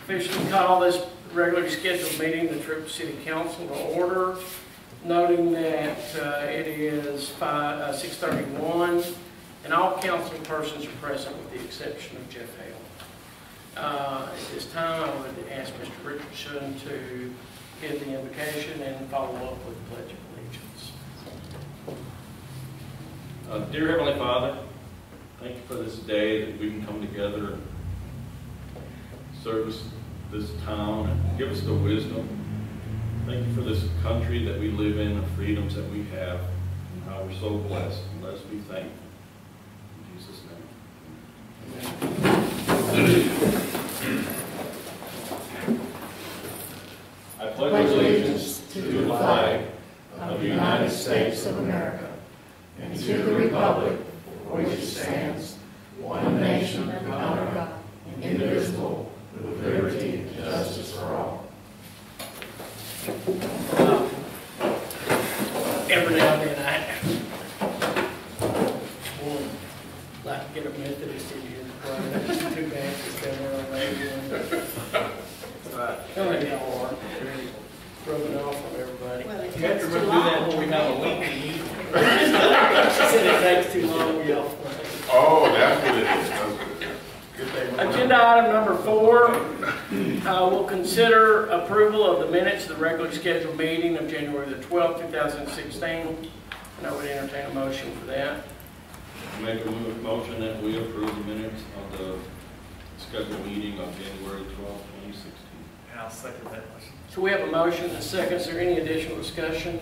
Officially call this regularly scheduled meeting, the Troup City Council, to order, noting that it is 6:31, and all council persons are present with the exception of Jeff Hale. At this time, I would ask Mr. Richardson to give the invocation and follow up with the Pledge of Allegiance. Dear Heavenly Father, thank you for this day that we can come together and service this town and give us the wisdom. Thank you for this country that we live in, the freedoms that we have, and how we're so blessed. And let us be thankful. In Jesus' name. I pledge allegiance to the flag of the United States of America and to the republic for which it stands, one nation under God, indivisible, with liberty and justice for all. Every now and then I would like to get a Methodist in here to pray. There's two Baptists down there on that. Come on, y'all are really rubbing off on everybody. Well, it You have to takes do too that long. when we have a week to eat. She said it takes too long, y'all. Oh, that's what it is. Good thing. Agenda item number 4, we'll consider approval of the minutes of the regularly scheduled meeting of January the 12th, 2016. And I would entertain a motion for that. Make a motion that we approve the minutes of the scheduled meeting of January 12th, 2016. And I'll second that motion. So we have a motion and a second. Is there any additional discussion?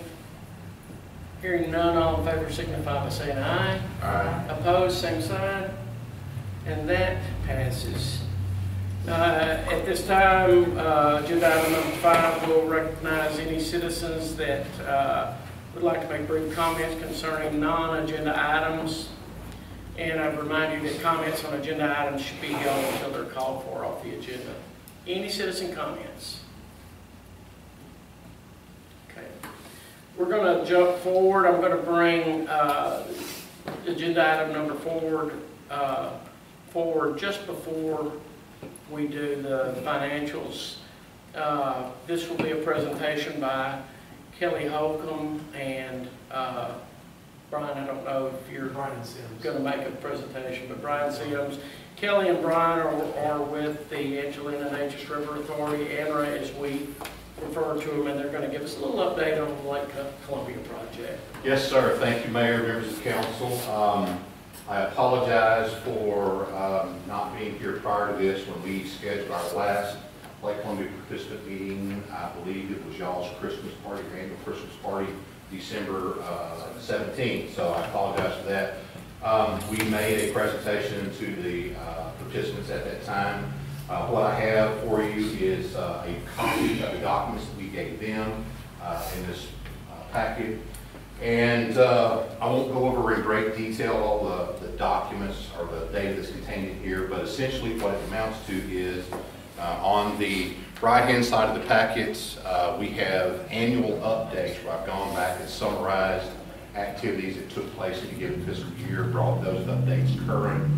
Hearing none, all in favor signify by saying aye. Aye. Opposed, same sign. And that passes. At this time, agenda item number 5, we'll recognize any citizens that would like to make brief comments concerning non-agenda items. And I'd remind you that comments on agenda items should be held until they're called for off the agenda. Any citizen comments? Okay. We're going to jump forward. I'm going to bring agenda item number 4 forward just before we do the financials. This will be a presentation by Kelly Holcomb and Brian. I don't know if you're going to make a presentation, but Brian Sims. Kelly and Brian are with the Angelina Natchez River Authority, ANRA as we refer to them, and they're going to give us a little update on the Lake Columbia project. Yes, sir. Thank you, Mayor, members of council. I apologize for not being here prior to this when we scheduled our last Lake Columbia participant meeting. I believe it was y'all's Christmas party, your annual Christmas party, December 17th, so I apologize for that. We made a presentation to the participants at that time. What I have for you is a copy of the documents that we gave them in this packet. And I won't go over in great detail all the documents or the data that's contained in here, but essentially what it amounts to is on the right-hand side of the packets, we have annual updates where I've gone back and summarized activities that took place in a given fiscal year, brought those updates current.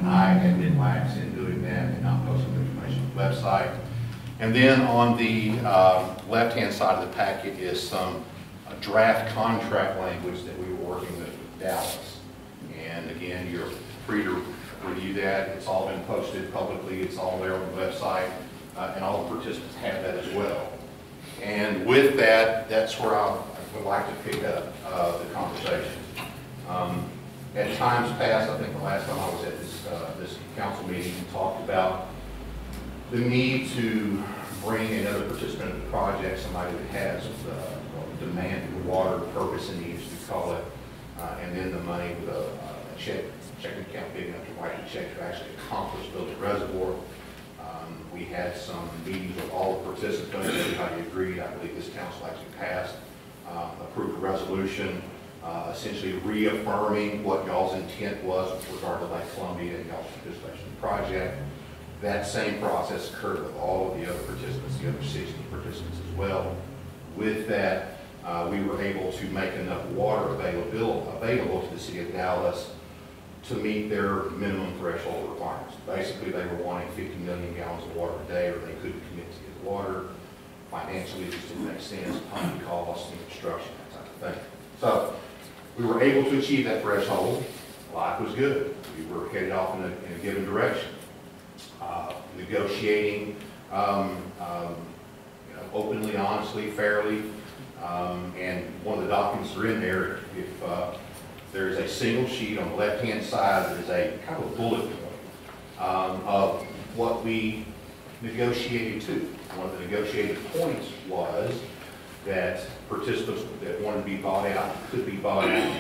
I have been lax in doing that and not posting the information on the website. And then on the left-hand side of the packet is some draft contract language that we were working with Dallas. And again, you're free to review that. It's all been posted publicly. It's all there on the website. And all the participants have that as well. And with that, that's where I would like to pick up the conversation. At times past, I think the last time I was at this council meeting, we talked about the need to bring another participant in the project, somebody that has demand for water, purpose and needs, we call it, and then the money with a checking account big enough to write the check to actually accomplish building a reservoir. We had some meetings with all the participants, everybody agreed. I believe this council actually passed, approved a resolution, essentially reaffirming what y'all's intent was with regard to Lake Columbia and y'all's participation in the project. That same process occurred with all of the other participants, the other 60 participants as well. With that, we were able to make enough water available to the city of Dallas to meet their minimum threshold requirements. Basically, they were wanting 50 million gallons of water a day, or they couldn't commit to get the water. Financially, it just didn't make sense, pumping costs and construction, that type of thing. So we were able to achieve that threshold. Life was good. We were headed off in a given direction. Negotiating openly, honestly, fairly, and one of the documents are in there. If there is a single sheet on the left-hand side that is a kind of a bullet point of what we negotiated to. One of the negotiated points was that participants that wanted to be bought out could be bought out,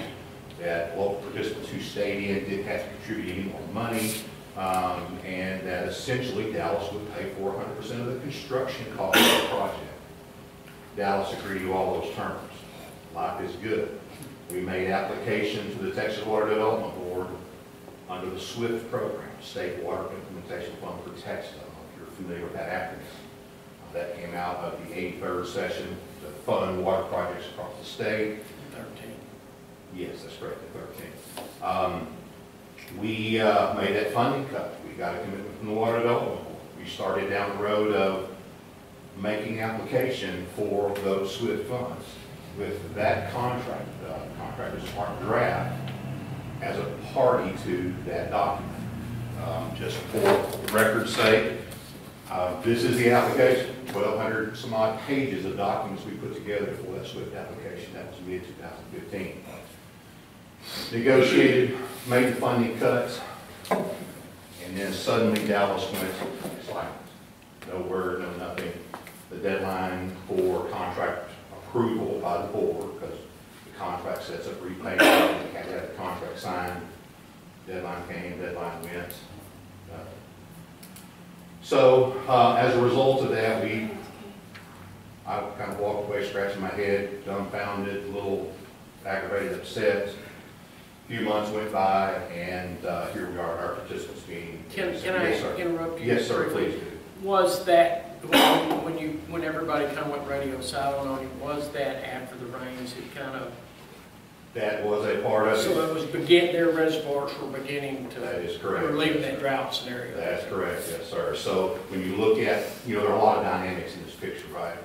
that local participants who stayed in didn't have to contribute any more money, and that essentially Dallas would pay for 100% of the construction cost of the project. Dallas agreed to all those terms. Life is good. We made application to the Texas Water Development Board under the SWIFT program, State Water Implementation Fund for Texas. I don't know if you're familiar with that acronym. That came out of the 83rd session to fund water projects across the state. 13. Yes, that's correct, the 13th. We made that funding cut. We got a commitment from the Water Development Board. We started down the road of making application for those SWIFT funds. With that contract, contractor's part draft as a party to that document. Just for the record's sake, this is the application, 1,200 some odd pages of documents we put together for that SWIFT application. That was mid-2015. Negotiated, made the funding cuts, and then suddenly Dallas went silent. No word, no nothing. The deadline for contract approval by the board, because the contract sets up repayment, we had to have the contract signed. Deadline came, deadline went. So as a result of that, I kind of walked away scratching my head, dumbfounded, a little aggravated, upset. A few months went by, and here we are at our participants meeting. Can Yes, I sir. interrupt you? Yes, sir, please do. Was that, when everybody kind of went radio silent on you, was that after the rains, it kind of, That was a part of it. so it was their reservoirs were beginning to. That is correct. Were leaving that drought scenario. That's correct, yes, sir. So when you look at, there are a lot of dynamics in this picture, right?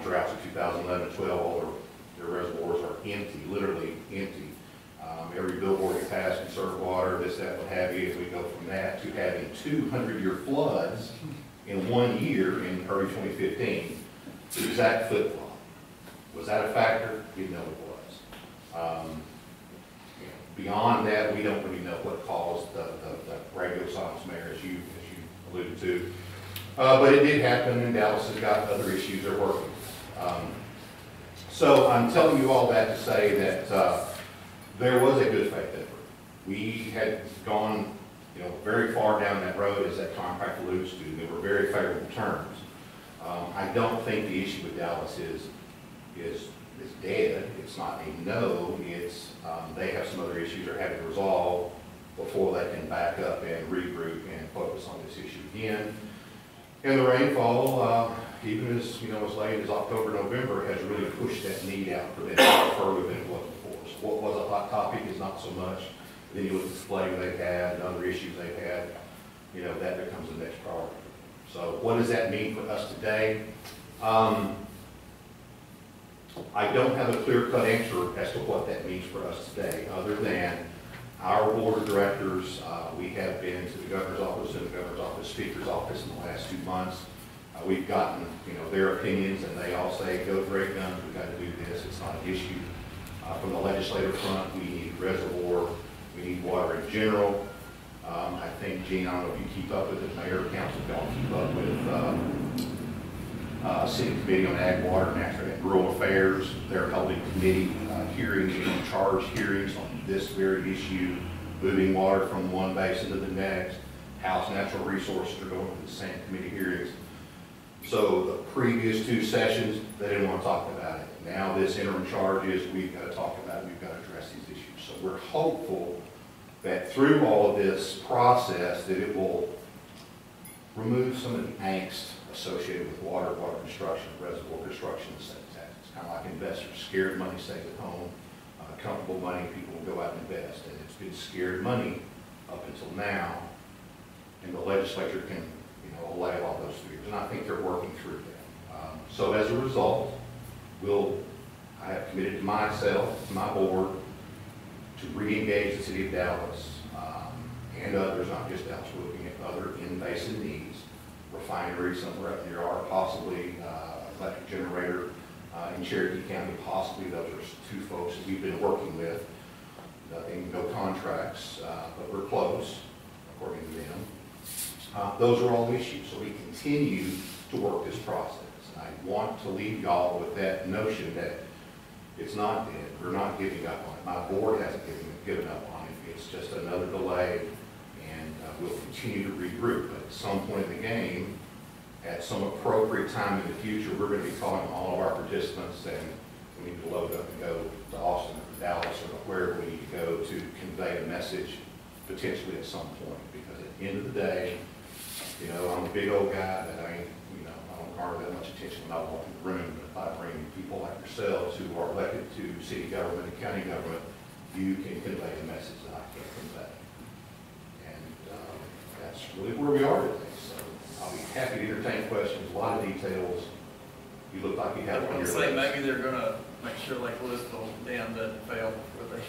Droughts of 2011, 12, all their reservoirs are empty, literally empty. Every billboard you pass, conserve water, this, that, what have you, as we go from that to having 200-year floods in 1 year in early 2015. The exact flip-flop. Was that a factor? We know it was. Beyond that, we don't really know what caused the radio silence, Mayor, as you alluded to. But it did happen, and Dallas has got other issues they're working with. So I'm telling you all that to say that there was a good faith effort. We had gone very far down that road, as that contract alludes to. There were very favorable terms. I don't think the issue with Dallas is dead. It's not a no. It's they have some other issues they're having to resolve before they can back up and regroup and focus on this issue again. And the rainfall, even as as late as October, November, has really pushed that need out for them further than it was before. So what was a hot topic is not so much. Then you look at the flooding they've had and other issues they've had, that becomes the next priority. So what does that mean for us today? I don't have a clear-cut answer as to what that means for us today, other than our board of directors, we have been to the governor's office and the governor's office, speaker's office in the last 2 months. We've gotten, their opinions, and they all say, go great guns, we've got to do this, it's not an issue. From the legislative front, we need reservoir, we need water in general. I think, Gene, I don't know if you keep up with it, Mayor, Council, don't keep up with City Committee on Ag, Water, Natural and Rural Affairs. They're holding committee hearings, charge hearings on this very issue, moving water from one basin to the next. House Natural Resources are going to the same committee hearings. So the previous 2 sessions, they didn't want to talk about it. Now this interim charge is, we've got to talk about it, we've got to address these issues. So we're hopeful that through all of this process that it will remove some of the angst associated with water construction, reservoir construction, and state taxes. It's kind of like investors, scared money stays at home, comfortable money, people will go out and invest. And It's been scared money up until now, and the legislature can, allay all those fears, and I think they're working through that. So as a result, I have committed to myself, to my board, to re-engage the city of Dallas and others, not just Dallas, we're looking at other in-basin needs, refinery somewhere up there, or possibly electric generator in Cherokee County, possibly. Those are two folks that we've been working with. Nothing, no contracts, but we're close, according to them. Those are all issues, so we continue to work this process. I want to leave y'all with that notion that it's not dead. We're not giving up on it. My board hasn't given up on it. It's just another delay, and we'll continue to regroup. But at some point in the game, at some appropriate time in the future, we're going to be calling all of our participants, and we need to load up and go to Austin or Dallas or wherever we need to go to convey a message potentially at some point. Because at the end of the day, I'm a big old guy that I don't garner that much attention when I walk in the room. But if I bring people like yourselves who are elected to city government and county government, you can convey the message that I can't convey. And that's really where we are today. So I'll be happy to entertain questions, a lot of details. You look like you have I one want on to your say list. maybe they're gonna make sure Lake Louisville Dam doesn't fail before they,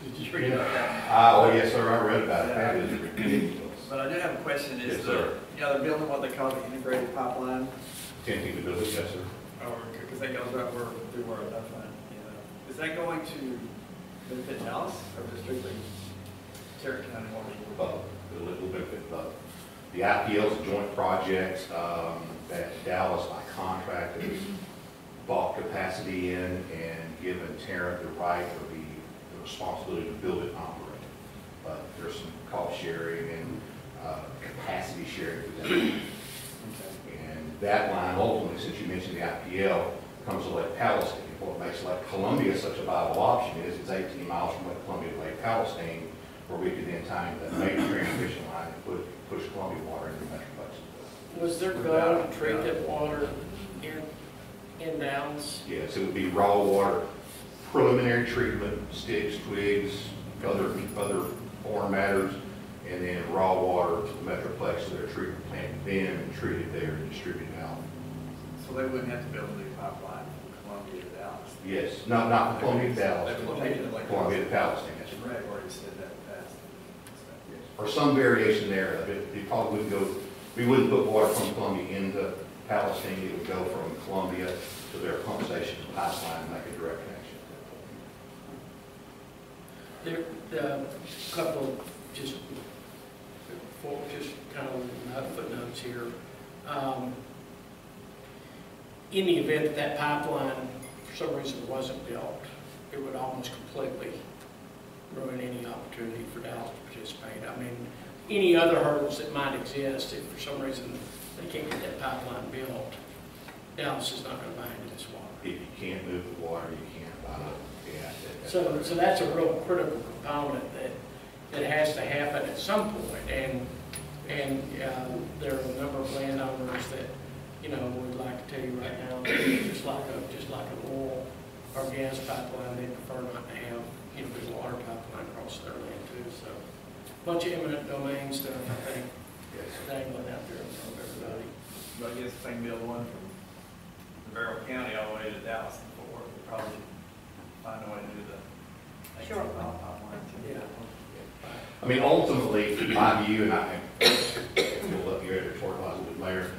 did you read about that? Oh, yes, sir, I read about it. That is ridiculous. But I do have a question, Yes, is sir. they're building what they call the integrated pipeline, Attempting to build it, yes, sir. or, because that goes right through where that's right, Is that going to benefit Dallas, or just strictly Cherokee County Water? Both, a little bit of both. The IPL is a joint project that Dallas, by contract, has bought capacity in and given Tarrant the right or the responsibility to build it and operate. But there's some cost sharing and capacity sharing for them. And that line ultimately, since you mentioned the IPL, comes to Lake Palestine. What makes Lake Columbia such a viable option is it's 18 miles from Lake Columbia to Lake Palestine, where we could then tie into that major transmission line and push Columbia water into the metroplex. Was there goal to treat that water in Dallas? Yes, it would be raw water, preliminary treatment, sticks, twigs, other foreign matters, and then raw water to the metroplex, so their treatment plant then and treated there and distributed out. So they wouldn't have to build a new pipeline from Columbia to Dallas? Yes, not from Columbia to Dallas, They would take it to Lake Columbia to Palestine. That's right. Right, already said that in the past. Yes. Or some variation there of it. It probably wouldn't go, we wouldn't put water from Columbia into Palestine. It would go from Columbia to their pump station and pipeline and make a direct connection. There, a couple of just kind of footnotes here. In the event that pipeline, for some reason, wasn't built, it would almost completely ruin any opportunity for Dallas to participate. I mean, any other hurdles that might exist, if for some reason they can't get that pipeline built, Dallas is not going to buy into this water. If you can't move the water, you can't buy the asset. So that's a real critical component that has to happen at some point. And there are a number of landowners that, would like to tell you right now, just like an oil or gas pipeline, they prefer not to have, the water pipeline across their land too. So bunch of eminent domain stuff, I think, dangling out there in front of everybody. But I guess if they can build one from Barrow County all the way to Dallas and Fort Worth, we'll probably find a way to do the 18-mile pipeline. Yeah. I mean, ultimately, in my view, and you'll let me editorialize with Mayor,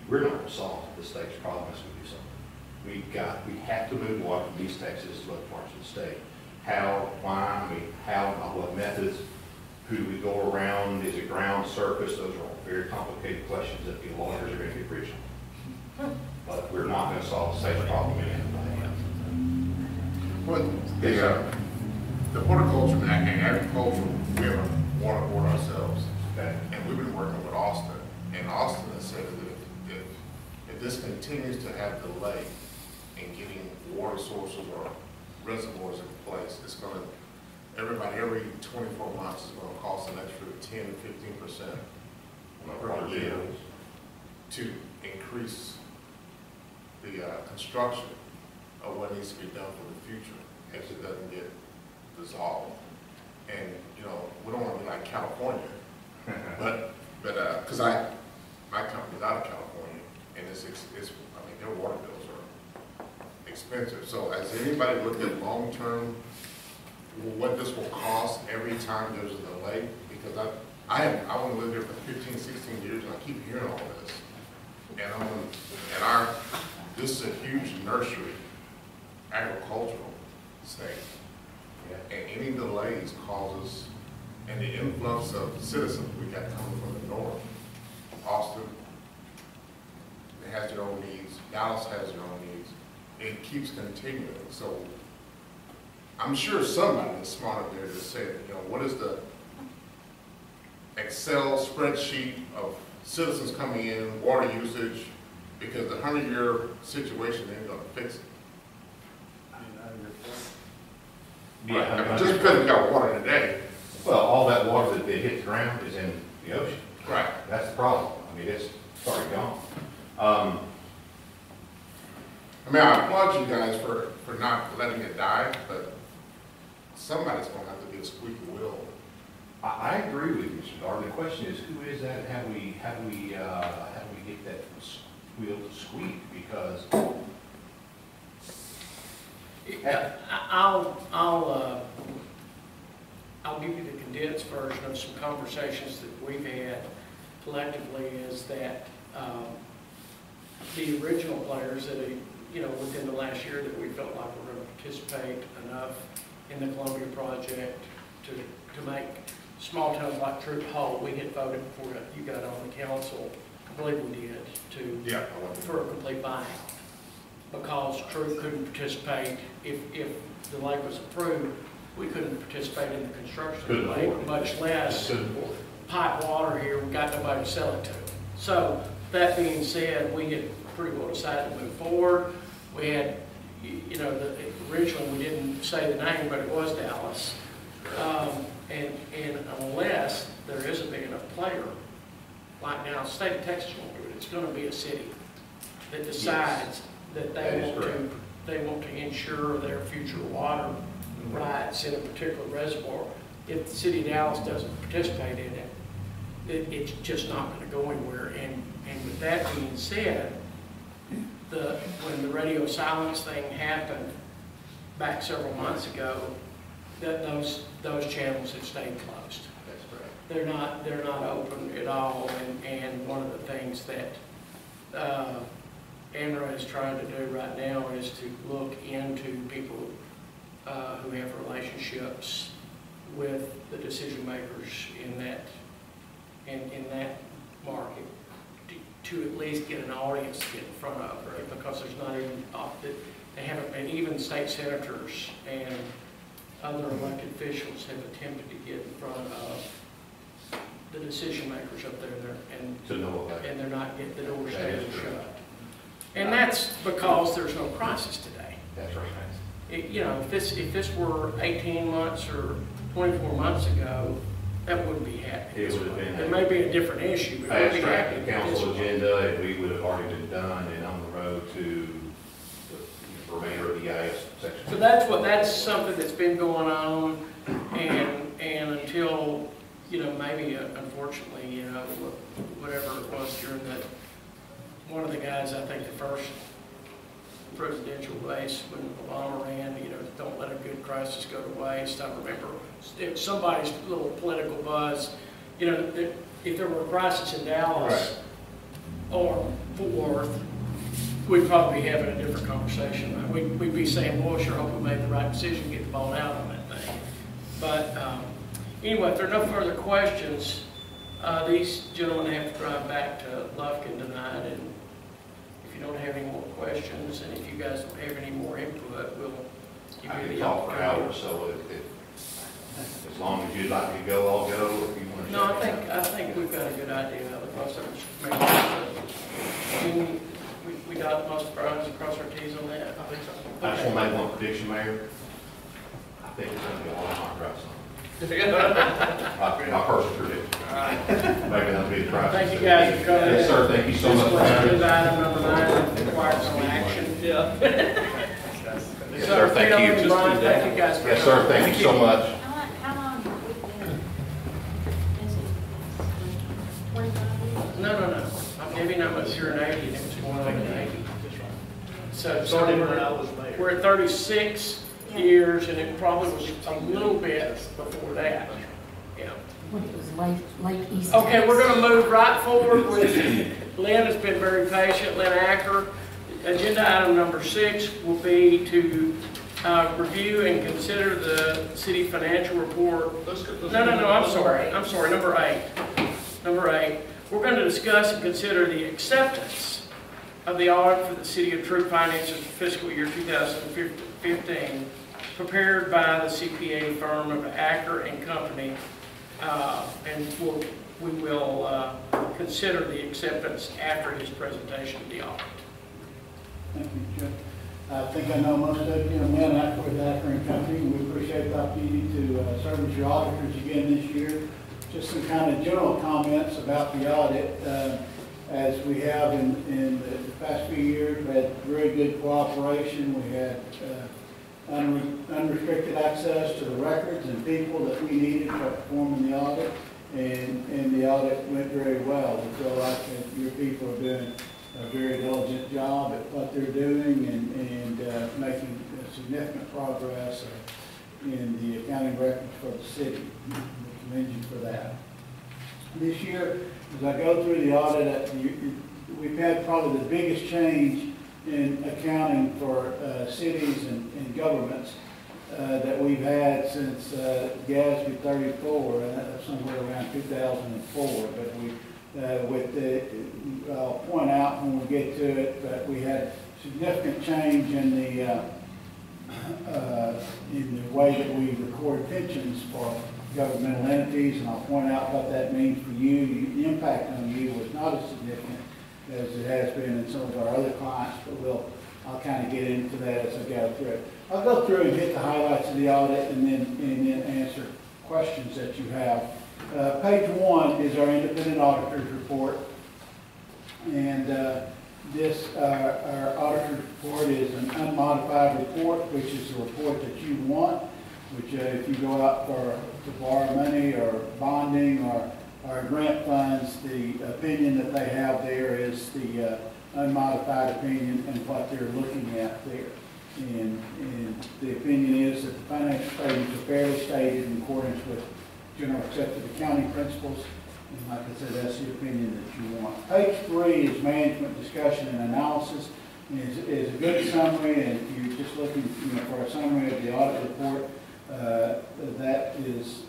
we're not going to solve the state's problem unless we do something. We have to move water from East Texas to other parts of the state. How, why, how, by what methods, who do we go around, is it ground, surface? Those are all very complicated questions that the lawyers are going to get rich on. But we're not going to solve the state's problem in any way. Well, the horticulture and agriculture, we have a water board ourselves, Okay. and we've been working with Austin, and Austin has said that if this continues to have delay in getting water sources or reservoirs in place, it's going to, every 24 months is going to cost an extra 10 to 15% per year to increase the construction of what needs to be done for the future if it doesn't get dissolved. And California. But, because my company's out of California, and I mean, their water bills are expensive. So has anybody looked at long-term, what this will cost every time there's a delay? Because I want to live here for 15, 16 years, and I keep hearing all this. And this is a huge nursery, agricultural state. And any delays causes, and the influx of citizens we got coming from the north, Austin, it has their own needs, Dallas has their own needs. It keeps continuing. So I'm sure somebody is smart up there to say, you know, what is the Excel spreadsheet of citizens coming in, water usage, because the 100-year situation ain't gonna fix it. Yeah, I mean, just because we got water today. well, all that water that hit the ground is in the ocean. Right. That's the problem. I mean, it's already gone. I mean, I applaud you guys for not letting it die, but somebody's gonna have to be a squeaky wheel. I agree with you, Mr. Darden. The question is, who is that, and how do we get that wheel to squeak? Because I'll give you the condensed version of some conversations that we've had collectively. Is that the original players that within the last year that we felt like were going to participate enough in the Columbia project to make small towns like Troup whole. We had voted before you got on the council, I believe we did, for a complete buyout. Because Troup couldn't participate, if the lake was approved, we couldn't participate in the construction of the lake, much less pipe water here. We got nobody to sell it to. So that being said, we had pretty well decided to move forward. We had, originally we didn't say the name, but it was Dallas. And unless there is a big enough player, like now, the state of Texas won't do it. It's going to be a city that decides that they want to ensure their future water rights in a particular reservoir. If the city of Dallas doesn't participate in it, it's just not going to go anywhere. And with that being said, when the radio silence thing happened back several months ago, those channels have stayed closed. that's correct. They're not open at all. And one of the things that Andrew is trying to do right now is to look into people who have relationships with the decision makers in that market to at least get an audience to get in front of, right? Because there's not even they haven't, and even state senators and other elected officials have attempted to get in front of the decision makers up there, and they're not getting the doors shut. And that's because there's no crisis today. That's right. If this were 18 months or 24 months ago, that wouldn't be happening. It would have been. It may be a different issue, but it would be happening. The council agenda, and we would have already been done and on the road to the remainder of the EIS section. So that's something that's been going on, and until maybe unfortunately whatever it was during one of the guys, I think the first presidential race when Obama ran, don't let a good crisis go to waste. I remember somebody's little political buzz, if there were a crisis in Dallas or Fort Worth, we'd probably be having a different conversation. We'd be saying, well, sure hope we made the right decision to get the ball out on that thing. But anyway, if there are no further questions, these gentlemen have to drive back to Lufkin tonight, and if you don't have any more questions, and if you guys don't have any more input, we'll give you the talk for opportunity. hours, so as long as you'd like me to go, I'll go. Or if you want to No, I think we've got a good idea of it. Most of it's we got most of our I's and cross our T's on that. I think so. I just want to make one prediction, Mayor. I think it's going to be a long hot dry summer. My personal prediction. Maybe that'll be the price. Thank you guys for coming. Yes, sir. Thank you so much. Item number 9 requires some action. Yeah. Yes, sir. Thank you. Thank you guys for coming. Yes, sir. Thank you so much. How long have we been? here in 80, and it was going on in 80. So Started when we're, I was mayor. we're at 36 years, and it probably was a little bit before that. Yeah. When it was late East. Okay, we're going to move right forward with, Lynn has been very patient, Lynn Acker. Agenda item number 6 will be to review and consider the city financial report. No, I'm sorry, number 8. Number 8, we're going to discuss and consider the acceptance of the audit for the city of Troup finances for fiscal year 2015, prepared by the CPA firm of Acker and Company. And we will consider the acceptance after his presentation of the audit. Thank you, Jeff. I think I know most of you. I'm Lynn Acker with Acker and Company, and we appreciate the opportunity to serve as your auditors again this year. Just some kind of general comments about the audit. As we have in the past few years, we had very good cooperation. We had unrestricted access to the records and people that we needed for performing the audit, and the audit went very well. We feel like that your people are doing a very diligent job at what they're doing and making significant progress in the accounting records for the city. We commend you for that. This year, as I go through the audit, we've had probably the biggest change in accounting for cities and governments that we've had since GASB 34, and that was somewhere around 2004. But I'll point out when we get to it that we had significant change in the way that we record pensions for governmental entities, and I'll point out what that means for you. The impact on you was not as significant as it has been in some of our other clients, but I'll kind of get into that as I go through it. I'll go through and hit the highlights of the audit and then answer questions that you have. Page 1 is our independent auditor's report, and our auditor's report is an unmodified report, which is the report that you want, which if you go out to borrow money or bonding or grant funds, the opinion that they have there is the unmodified opinion and what they're looking at there. And the opinion is that the financial statements are fairly stated in accordance with general accepted accounting principles. And like I said, that's the opinion that you want. Page 3 is management discussion and analysis. Is a good summary, and if you're just looking for a summary of the audit report, that is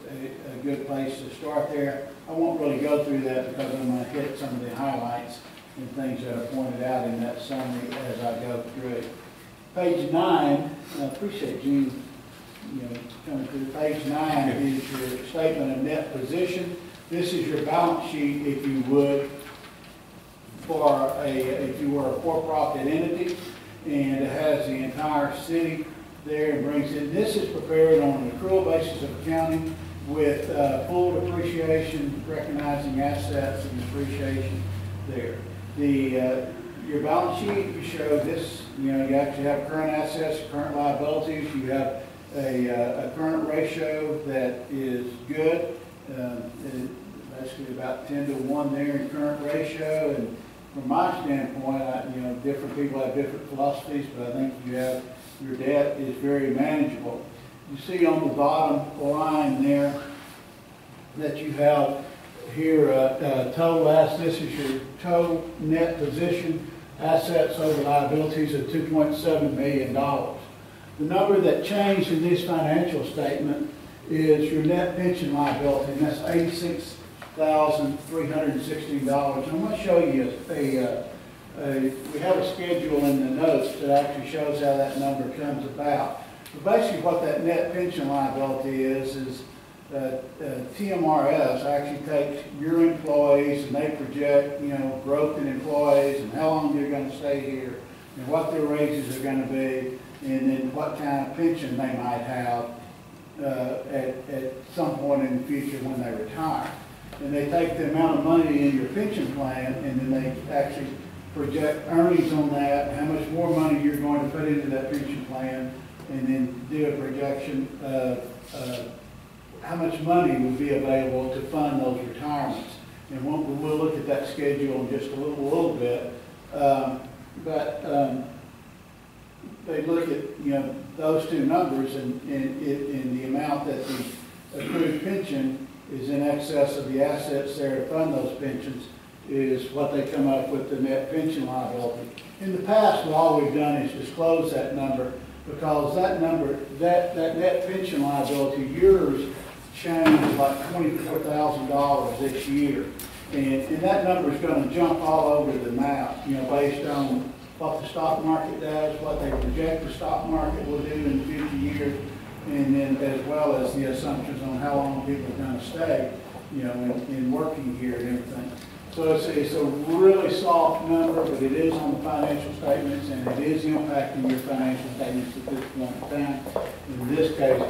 a good place to start there. I won't really go through that because I'm going to hit some of the highlights and things that are pointed out in that summary as I go through it. Page 9, I appreciate you coming through. Page 9 is your statement of net position. This is your balance sheet, if you would, if you were a for-profit entity, and it has the entire city there and brings in. This is prepared on an accrual basis of accounting with full depreciation, recognizing assets and depreciation there. Your balance sheet, you show this, you actually have current assets, current liabilities, you have a current ratio that is good, basically about 10 to 1 there in current ratio. And from my standpoint, different people have different philosophies, but I think your debt is very manageable. You see on the bottom line there that you have here total assets. This is your total net position, assets over liabilities of $2.7 million. The number that changed in this financial statement is your net pension liability, and that's $86,316. I'm going to show you we have a schedule in the notes that actually shows how that number comes about. But basically what that net pension liability is TMRS actually takes your employees and they project, growth in employees and how long they're going to stay here and what their raises are going to be, and then what kind of pension they might have at some point in the future when they retire. And they take the amount of money in your pension plan, and then they actually project earnings on that, how much more money you're going to put into that pension plan, and then do a projection of how much money would be available to fund those retirements. And we'll look at that schedule in just a little bit. They look at, you know, those two numbers and the amount that the accrued pension is in excess of the assets there to fund those pensions is what they come up with the net pension liability. In the past, all we've done is disclose that number because that number, that net pension liability, yours changed like $24,000 this year. And that number is going to jump all over the map, you know, based on what the stock market does, what they project the stock market will do in future years, and then as well as the assumptions on how long people are going to stay, you know, in working here and everything. So it's a really soft number, but it is on the financial statements, and it is impacting your financial statements at this point in time. In this case,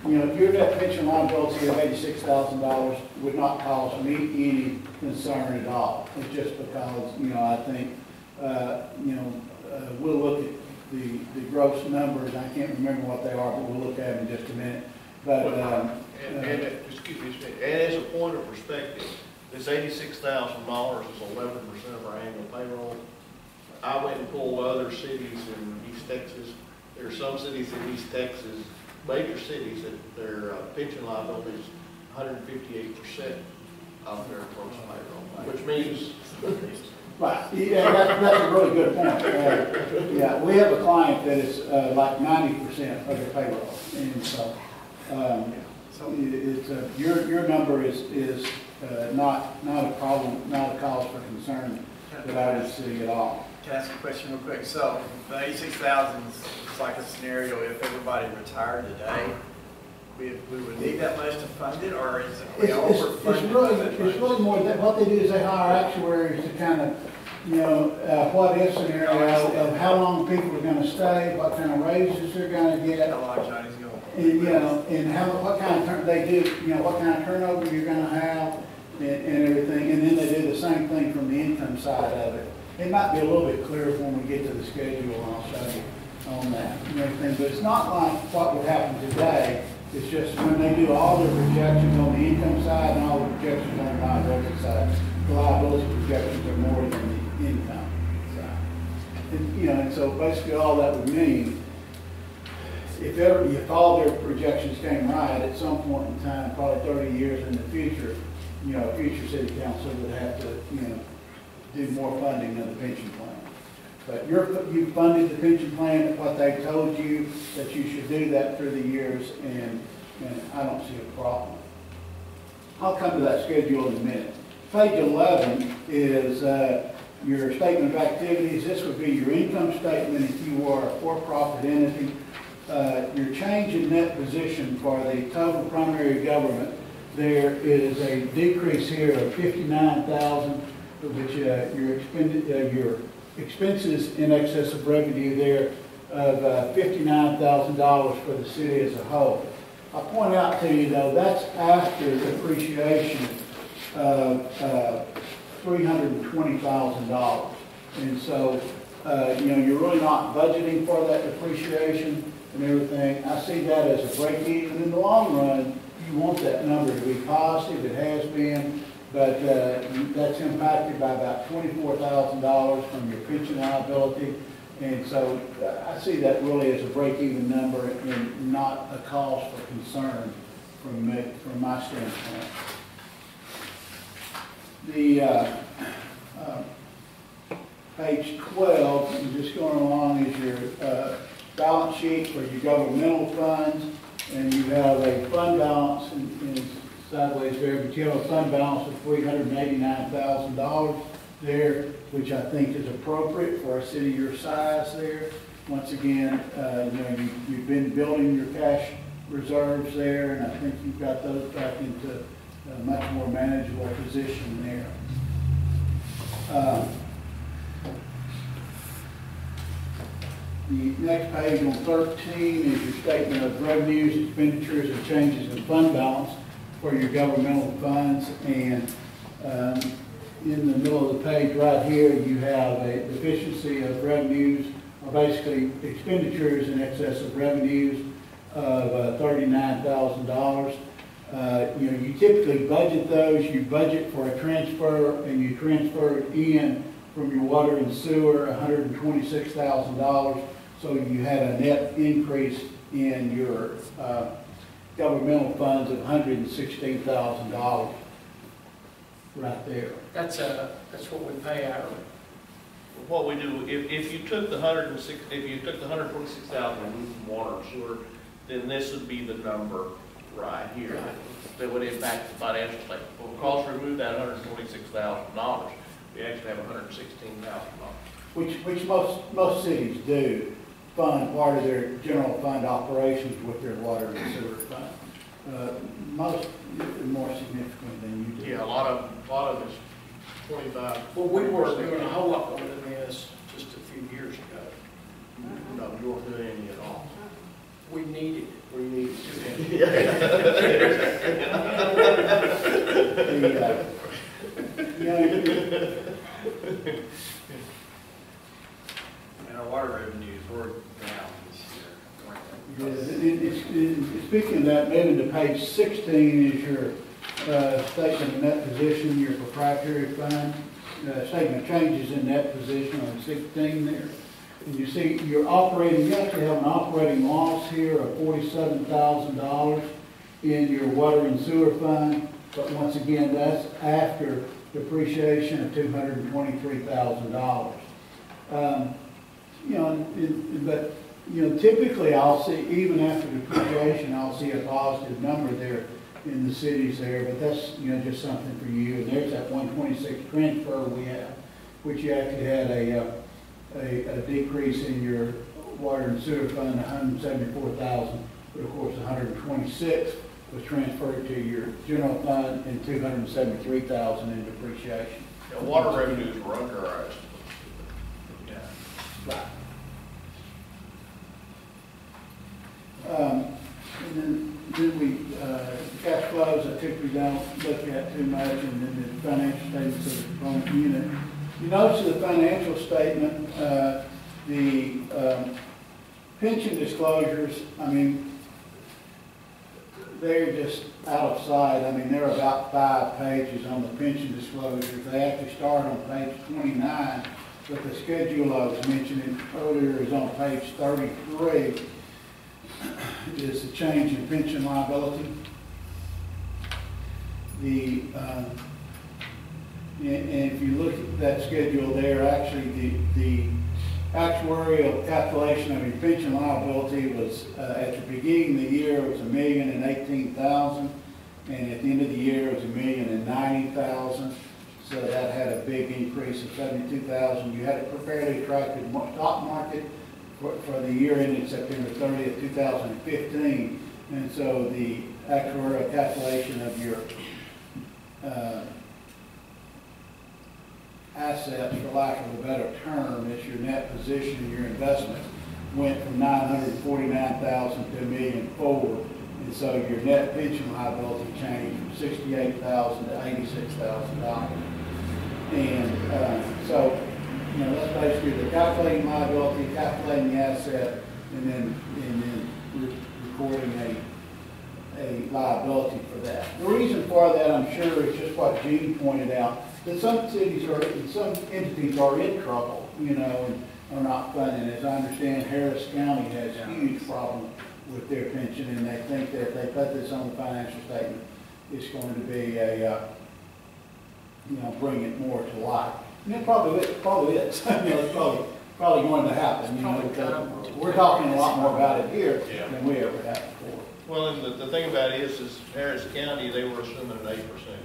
you know, your net pension liability of $86,000 would not cause me any concern at all. It's just because, you know, I think, we'll look at the gross numbers. I can't remember what they are, but we'll look at them in just a minute. But excuse me, and as a point of perspective, this $86,000 is 11% of our annual payroll. I went and pulled other cities in East Texas. There are some cities in East Texas, major cities, that their pension liability is 158% of their gross payroll, which means. right, yeah, that's a really good point. Yeah, we have a client that is like 90% of the payroll, and so it's your number is not a problem, not a cause for concern that I would see at all. Can I ask a question real quick? So the 86,000 is like a scenario if everybody retired today, we would need that much to fund it, or is it it's really more that what they do is they hire actuaries to kind of, you know, what if scenario of how long people are going to stay, what kind of raises they're going to get. How long Johnny's going? And, you know, and what kind of they do, you know, what kind of turnover you're going to have and everything. And then they do the same thing from the income side of it. It might be a little bit clearer when we get to the schedule, and I'll show you on that and everything. But it's not like what would happen today. It's just when they do all their projections on the income side and all the projections on the liability side, the liability projections are more than the income side. And, you know, and so basically all that would mean, if all their projections came right, at some point in time, probably 30 years in the future, you know, a future city council would have to, you know, do more funding of the pension plan. But you funded the pension plan at what they told you that you should do that through the years, and I don't see a problem. I'll come to that schedule in a minute. Page 11 is your statement of activities. This would be your income statement if you were a for-profit entity. Your change in net position for the total primary government, there is a decrease here of $59,000, which your expenses in excess of revenue there of $59,000 for the city as a whole. I'll point out to you though, that's after depreciation of $320,000. And so, you know, you're really not budgeting for that depreciation and everything. I see that as a break even. In the long run, you want that number to be positive. It has been. But that's impacted by about $24,000 from your pension liability. And so I see that really as a break-even number and not a cause for concern from my standpoint. The page 12, and just going along, is your balance sheet for your governmental funds. And you have a fund balance in sideways there, but you have a fund balance of $389,000 there, which I think is appropriate for a city your size there. Once again, you know, you've been building your cash reserves there, and I think you've got those back into a much more manageable position there. The next page on 13 is your statement of revenues, expenditures, and changes in fund balance for your governmental funds. And in the middle of the page right here, you have a deficiency of revenues, or basically expenditures in excess of revenues of $39,000. You know, you typically budget those, you budget for a transfer, and you transfer it in from your water and sewer, $126,000. So you had a net increase in your governmental funds of $116,000 right there. That's what we pay out of it. What we do, if you took the 126,000 removed from water and sewer, then this would be the number right here that would impact the financial statement. Well, because we remove that $126,000, we actually have $116,000. Which most cities do fund part of their general fund operations with their water and sewer fund. Most more significant than you do. Yeah, a lot of it's 25. Well, we weren't doing a whole lot more than this just a few years ago. No, you weren't doing any at all. We needed it. We need to. And our water revenues were down this year. Speaking of that, moving to page 16 is your statement of net position, your proprietary fund. Statement of changes in net position on 16 there. And you see your operating, you actually have an operating loss here of $47,000 in your water and sewer fund. But once again, that's after depreciation of $223,000. You know, but you know, typically I'll see, even after depreciation, I'll see a positive number there in the cities there, but that's, you know, just something for you. And there's that 126 transfer we have, which you actually had a decrease in your water and sewer fund, 174,000, but of course 126 was transferred to your general fund and 273,000 in depreciation. Yeah, water revenues were under our estimate. Yeah. Right. And then we, cash flows, I typically don't look at too much, and then the financial statements of the component unit. You notice the financial statement, the pension disclosures, I mean, they're just out of sight. I mean, they're about 5 pages on the pension disclosures. They actually start on page 29, but the schedule I was mentioning earlier is on page 33. Is the change in pension liability. And if you look at that schedule there, actually the actuarial calculation of your pension liability was at the beginning of the year it was $1,018,000, and at the end of the year it was $1,090,000. So that had a big increase of $72,000. You had a fairly attractive stock market for the year ending September 30th, 2015. And so the actuarial calculation of your assets, for lack of a better term, is your net position, your investment, went from $949,000 to $1,004,000. And so your net pension liability changed from $68,000 to $86,000. And so, you know, that's basically the calculating liability, calculating the asset, and then recording a liability for that. The reason for that, I'm sure, is just what Gene pointed out, that some entities are in trouble, you know, and are not funding. As I understand, Harris County has a huge problem with their pension, and they think that if they put this on the financial statement, it's going to be a, you know, bring it more to light. And it probably is. I mean, it's probably going to happen. You know, we're talking a lot more about it here than we ever have before. Well, and the thing about it is Harris County, they were assuming an 8%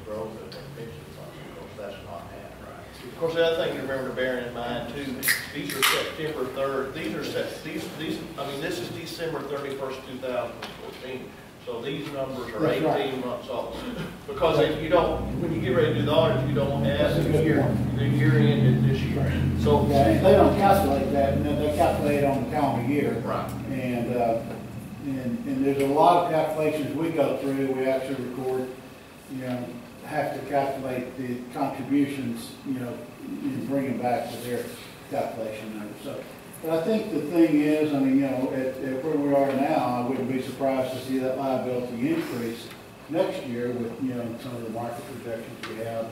growth in their pension funds. Of course, that's not happening. Right. Of course, the other thing to remember to bear in mind too, these are September 3rd. These, I mean, this is December 31st, 2014. So these numbers are 18 months old. Because if you don't, when you get ready to do the audit, you don't have the year ended this year. So they don't calculate that, they calculate it on the calendar year. Right. And there's a lot of calculations we go through. We actually record, you know, have to calculate the contributions, you know, and bring them back to their calculation number. So, but I think the thing is, I mean, you know, at where we are now, I wouldn't be surprised to see that liability increase next year with, some of the market projections we have.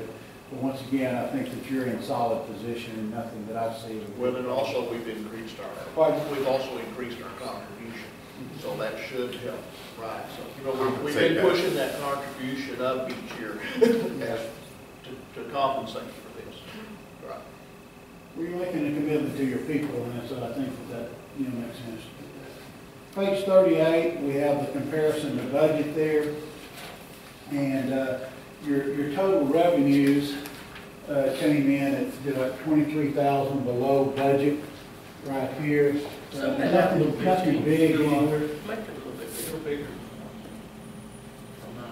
But once again, I think that you're in solid position and nothing that I see. Well, and also we've increased we've also increased our contribution, so that should help. Right. So, we've been pushing that contribution up each year to compensate for this. Right. Well, you're making a commitment to your people, and so I think that makes sense. Page 38, we have the comparison to budget there, and your total revenues came in at 23,000 below budget right here. Nothing big either. Make it a little bit bigger. For my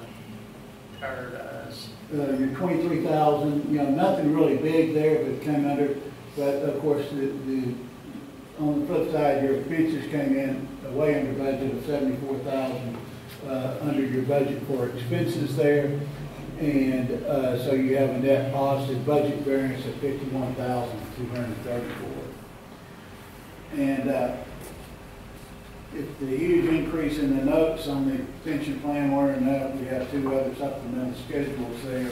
tired eyes. Your 23,000, nothing really big there, but it came under. But of course, on the flip side, your expenses came in way under budget of 74,000 under your budget for expenses there, and so you have a net positive budget variance of 51,234. And if the huge increase in the notes on the pension plan weren't enough, we have two other supplemental schedules there,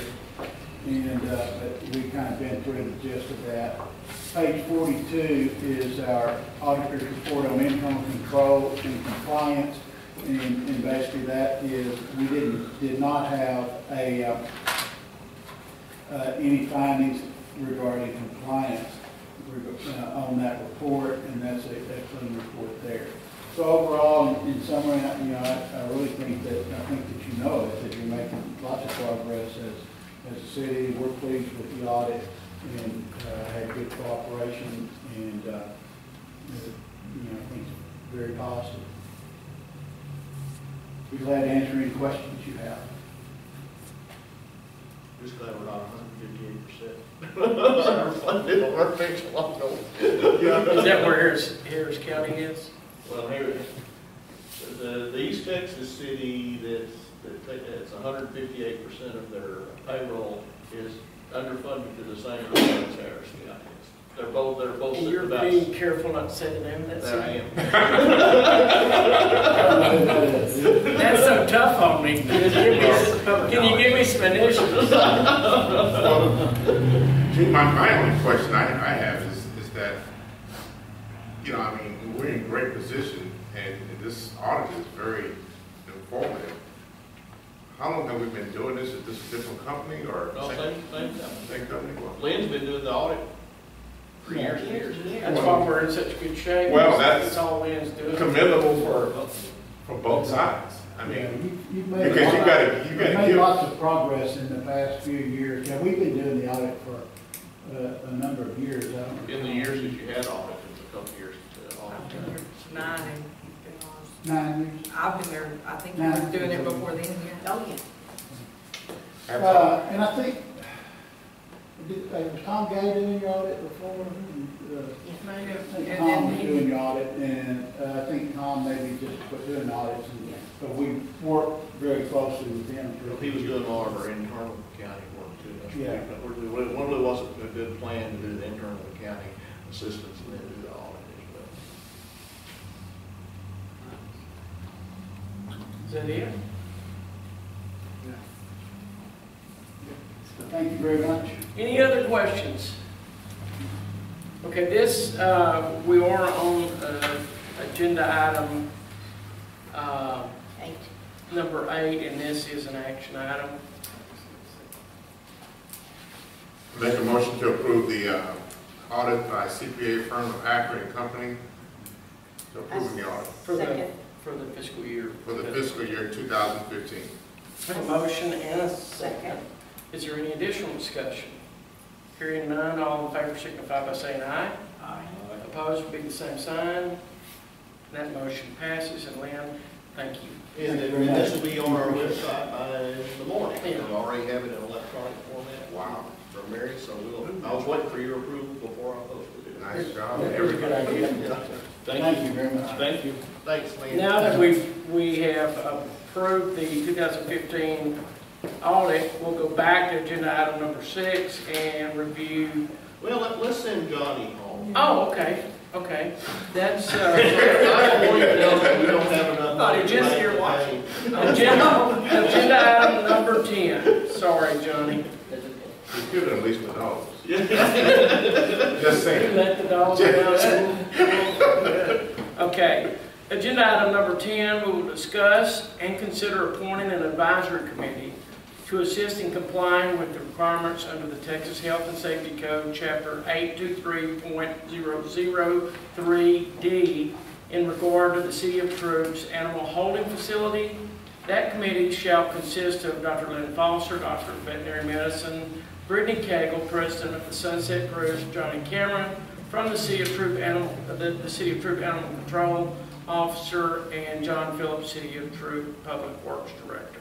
and but we kind of been through the gist of that. Page 42 is our auditor's report on internal control and compliance, and basically that is we did not have any findings regarding compliance on that report, and that's a clean report there. So overall, in summary, I really think that you know it, that you're making lots of progress as a city. We're pleased with the audit and had good cooperation, and I think it's very positive. Be glad to answer any questions you have. Just glad we're not 158%. Our funded on our pension law. Is that where Harris County is? Well, here, the East Texas city that's 158% of their payroll is underfunded to the same extent as Harris County is. They're both And you're being careful not to say the name of that There I city. am. That's so tough on me. Can you give me some initials? My only question I have is that, we're in great position, and this audit is very informative. How long have we been doing this? Is this a different company or? No, same company? Lynn's been doing the audit for years and years. That's why we're in such good shape. Well, that's all Lynn's doing. Commendable for both sides. You've made because you got to made give. lots of progress in the past few years. Yeah, we've been doing the audit for a number of years. In the years that you had audit, it was a couple years to audit. I've been here 9 and you've been on. 9 years. I've been there, I think you were doing it before then, yeah. Oh, yeah. And I think, was Tom Gay doing your audit before? I think Tom was doing your audit, and I think Tom maybe just quit doing audits, but we worked very closely with him. He was doing all of our internal county work too. Yeah. It really wasn't a good plan to do the internal county assistance and then do the audit as well. Is that it? Thank you very much. Any other questions? Okay, this, we are on agenda item number 8, and this is an action item. Make a motion to approve the audit by CPA firm of Akron and Company. To approve the audit For the fiscal year. for the fiscal year 2015. A motion and a second. Is there any additional discussion? Hearing none, all in favor signify by saying aye. Aye. Opposed would be the same sign. That motion passes, and Lynn, thank you. And this will be on our website by the morning. Yeah. We already have it in electronic format. Wow. From Mary, so I was waiting for your approval before I posted it. Nice job. That was a good idea. Yeah. Thank you very much. Thank you. Thanks, Lynn. Now that we have approved the 2015 audit, we'll go back to agenda item number 6 and review. Well, let's send Johnny home. Oh, okay. Okay, that's, I don't want you to know that we don't have enough. Thought he money just to here pay. watching. agenda item number 10. Sorry, Johnny. You could at least the dogs. Just You saying. let the dogs out. Okay, agenda item number 10, we will discuss and consider appointing an advisory committee to assist in complying with the requirements under the Texas Health and Safety Code, Chapter 823.003D, in regard to the City of Troup's animal holding facility. That committee shall consist of Dr. Lynn Foster, Doctor of Veterinary Medicine, Brittany Cagle, President of the Sunset Group, Johnny Cameron, from the City of Troup the City of Troup Animal Control Officer, and John Phillips, City of Troup Public Works Director.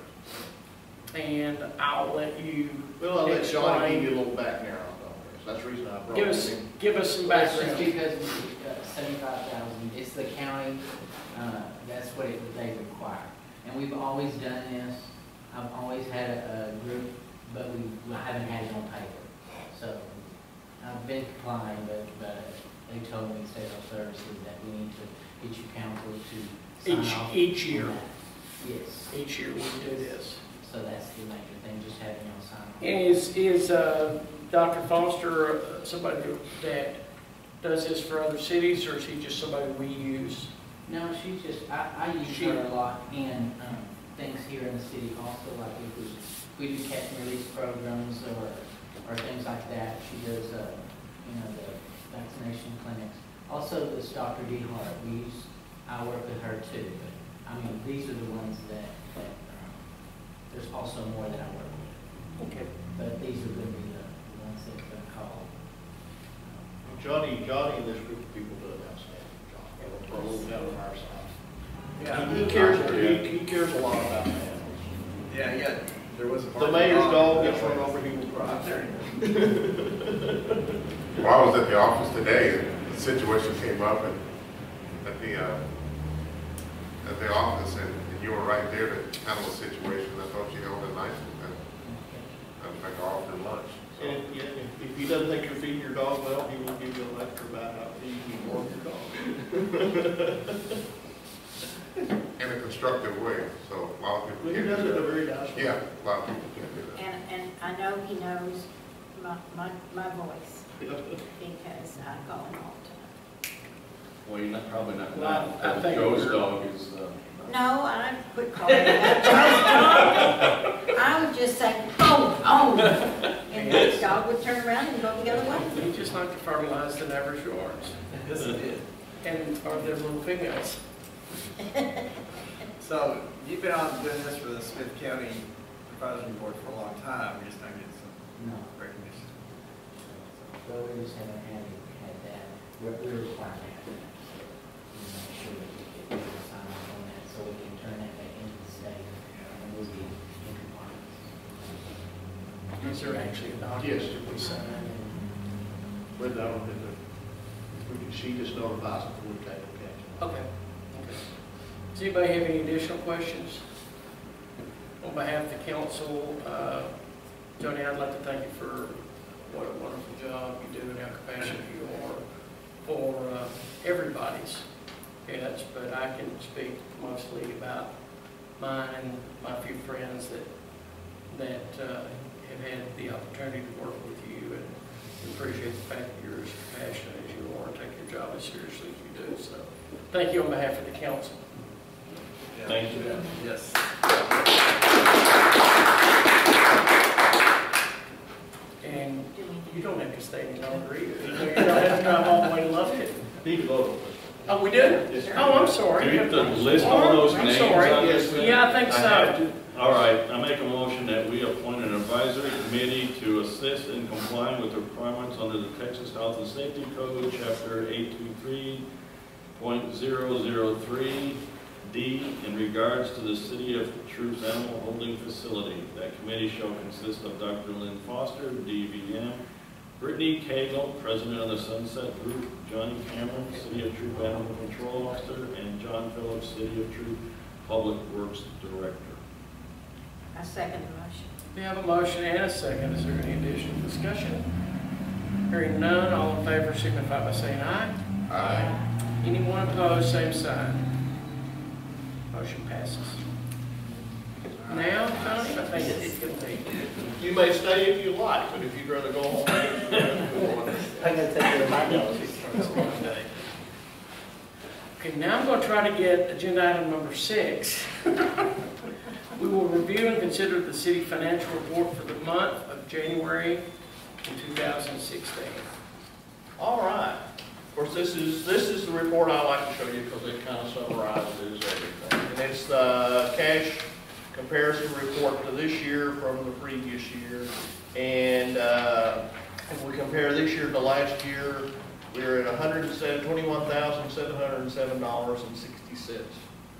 And I'll let you Well, I'll let Johnny give explain. you a little background on this. That's the reason I brought him. Give us some That's just background. because we, 75,000, it's the county, that's what they require. And we've always done this. I've always had a group, but we haven't had it on paper. So I've been complying, but they told me, State Health Services, that we need to get you council to sign off. Each year. on that. Yes, Each year we do this. so that's the major thing, just having y'all sign off. And is Dr. Foster somebody that does this for other cities, or is he just somebody we use? No, she's just, I use her a lot in things here in the city also, like if we do catch and release programs or things like that. She does, the vaccination clinics. Also, this Dr. D. Hart, I work with her too, but I mean, these are the ones that there's also more that I work with. Okay. But these are going to be the ones that are called. Johnny and this group of people do an outstanding job. For a little town of our size. Yeah, He cares a lot about animals. yeah, there was a. The mayor's dog gets run over, he will cry. Well, I was at the office today, and the situation came up at the office, and you were right there to handle the situation. I thought you handled it nicely. In fact, I offered lunch. So. And if he doesn't think you're feeding your dog well, he will give you a lecture about how to feed and work your dog. In a constructive way, so a lot of people But he can't does do it in a that. very nice way. Yeah, a lot of people can't do that. And I know he knows my voice because I call him all the time. Well, you're probably not Well, I going think Joe's we're- dog is, No, I quit calling him that. I would just say, oh, and his dog would turn around and go the other way. He just like to fertilize the neighbor's yards. Yes, it is. And are there little females? So you've been on doing this for the Smith County Advisory Board for a long time. We're just not getting some No, recognition. well, we just haven't had that. We're required to have that. So we make sure that we get people to sign off on that so we can turn that back into the state and we'll be in compliance. Is there actually a document that we sign? But no, she just notifies them before we take the catch. Okay. Does anybody have any additional questions? On behalf of the council, Joni, I'd like to thank you for what a wonderful job you do and how compassionate you are for everybody's pets, but I can speak mostly about mine and my few friends that have had the opportunity to work with you, and appreciate the fact that you're as passionate as you are and take your job as seriously as you do. So thank you on behalf of the council. Yeah. Thank you. Yes. And you don't have to stay any longer either. You don't have to drive all the way to Lufkin. Need to vote on this. Oh, we did? Oh, I'm sorry. do you have to list all those I'm names sorry. on this thing? Yeah, I think I have so. to. All right, I make a motion that we appoint an advisory committee to assist in complying with the requirements under the Texas Health and Safety Code, Chapter 823.003D, in regards to the City of Troup's animal holding facility. That committee shall consist of Dr. Lynn Foster, DVM, Brittany Cagle, President of the Sunset Group, Johnny Cameron, City of Troup Animal Control Officer, and John Phillips, City of Troup Public Works Director. I second the motion. We have a motion and a second. Is there any additional discussion? Hearing none, all in favor signify by saying aye. Aye. Anyone opposed, same sign. Motion passes. Now, Tony, I think it's going to be. You may stay if you like, but if you'd rather go home. I'm gonna take care of my nose. Okay, now I'm going to try to get agenda item number 6. We will review and consider the city financial report for the month of January in 2016. All right. Of course, this is the report I like to show you because it kind of summarizes everything. And it's the cash comparison report to this year from the previous year. And if we compare this year to last year, we're at $121,707.60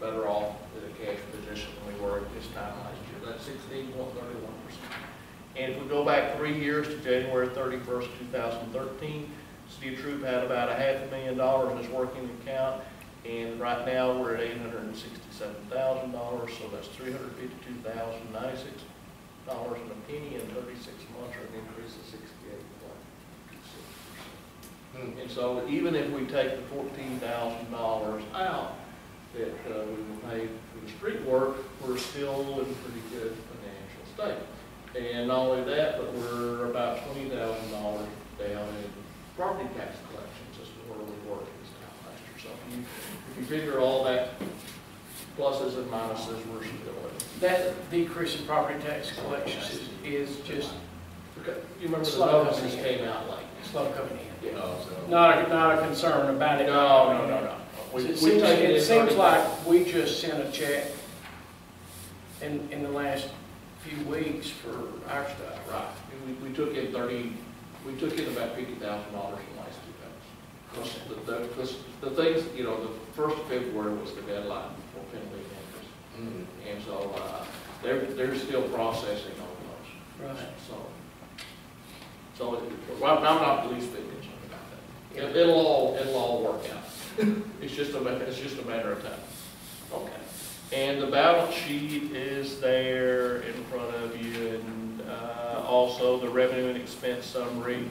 better off in a cash position than we were at this time last year. That's 16.31%. And if we go back 3 years to January 31st, 2013, City of Troup had about $500,000 in its working account, and right now we're at $867,000, so that's $352,096 and a penny in 36 months, or an increase of 68.26%. And so even if we take the $14,000 out that we paid for the street work, we're still in pretty good financial state. And not only that, but we're about $20,000 down in property tax collections as to where we were this time last year. So if you figure all that pluses and minuses, we're still in. That decrease in property tax collections is just You remember the slow notices coming in. came out late? Slow coming in. Yeah. Not a concern about it. No. It seems like we just sent a check in the last few weeks for our stuff. Right. We took in about $50,000 in the last 2 days. Because the things, the 1st of February was the deadline for penalty and interest. And so they're still processing on those. Right. So well, I'm not the least bit concerned about that. It'll all work out. It's just a matter of time. Okay. And the balance sheet is there in front of you, and also the revenue and expense summary.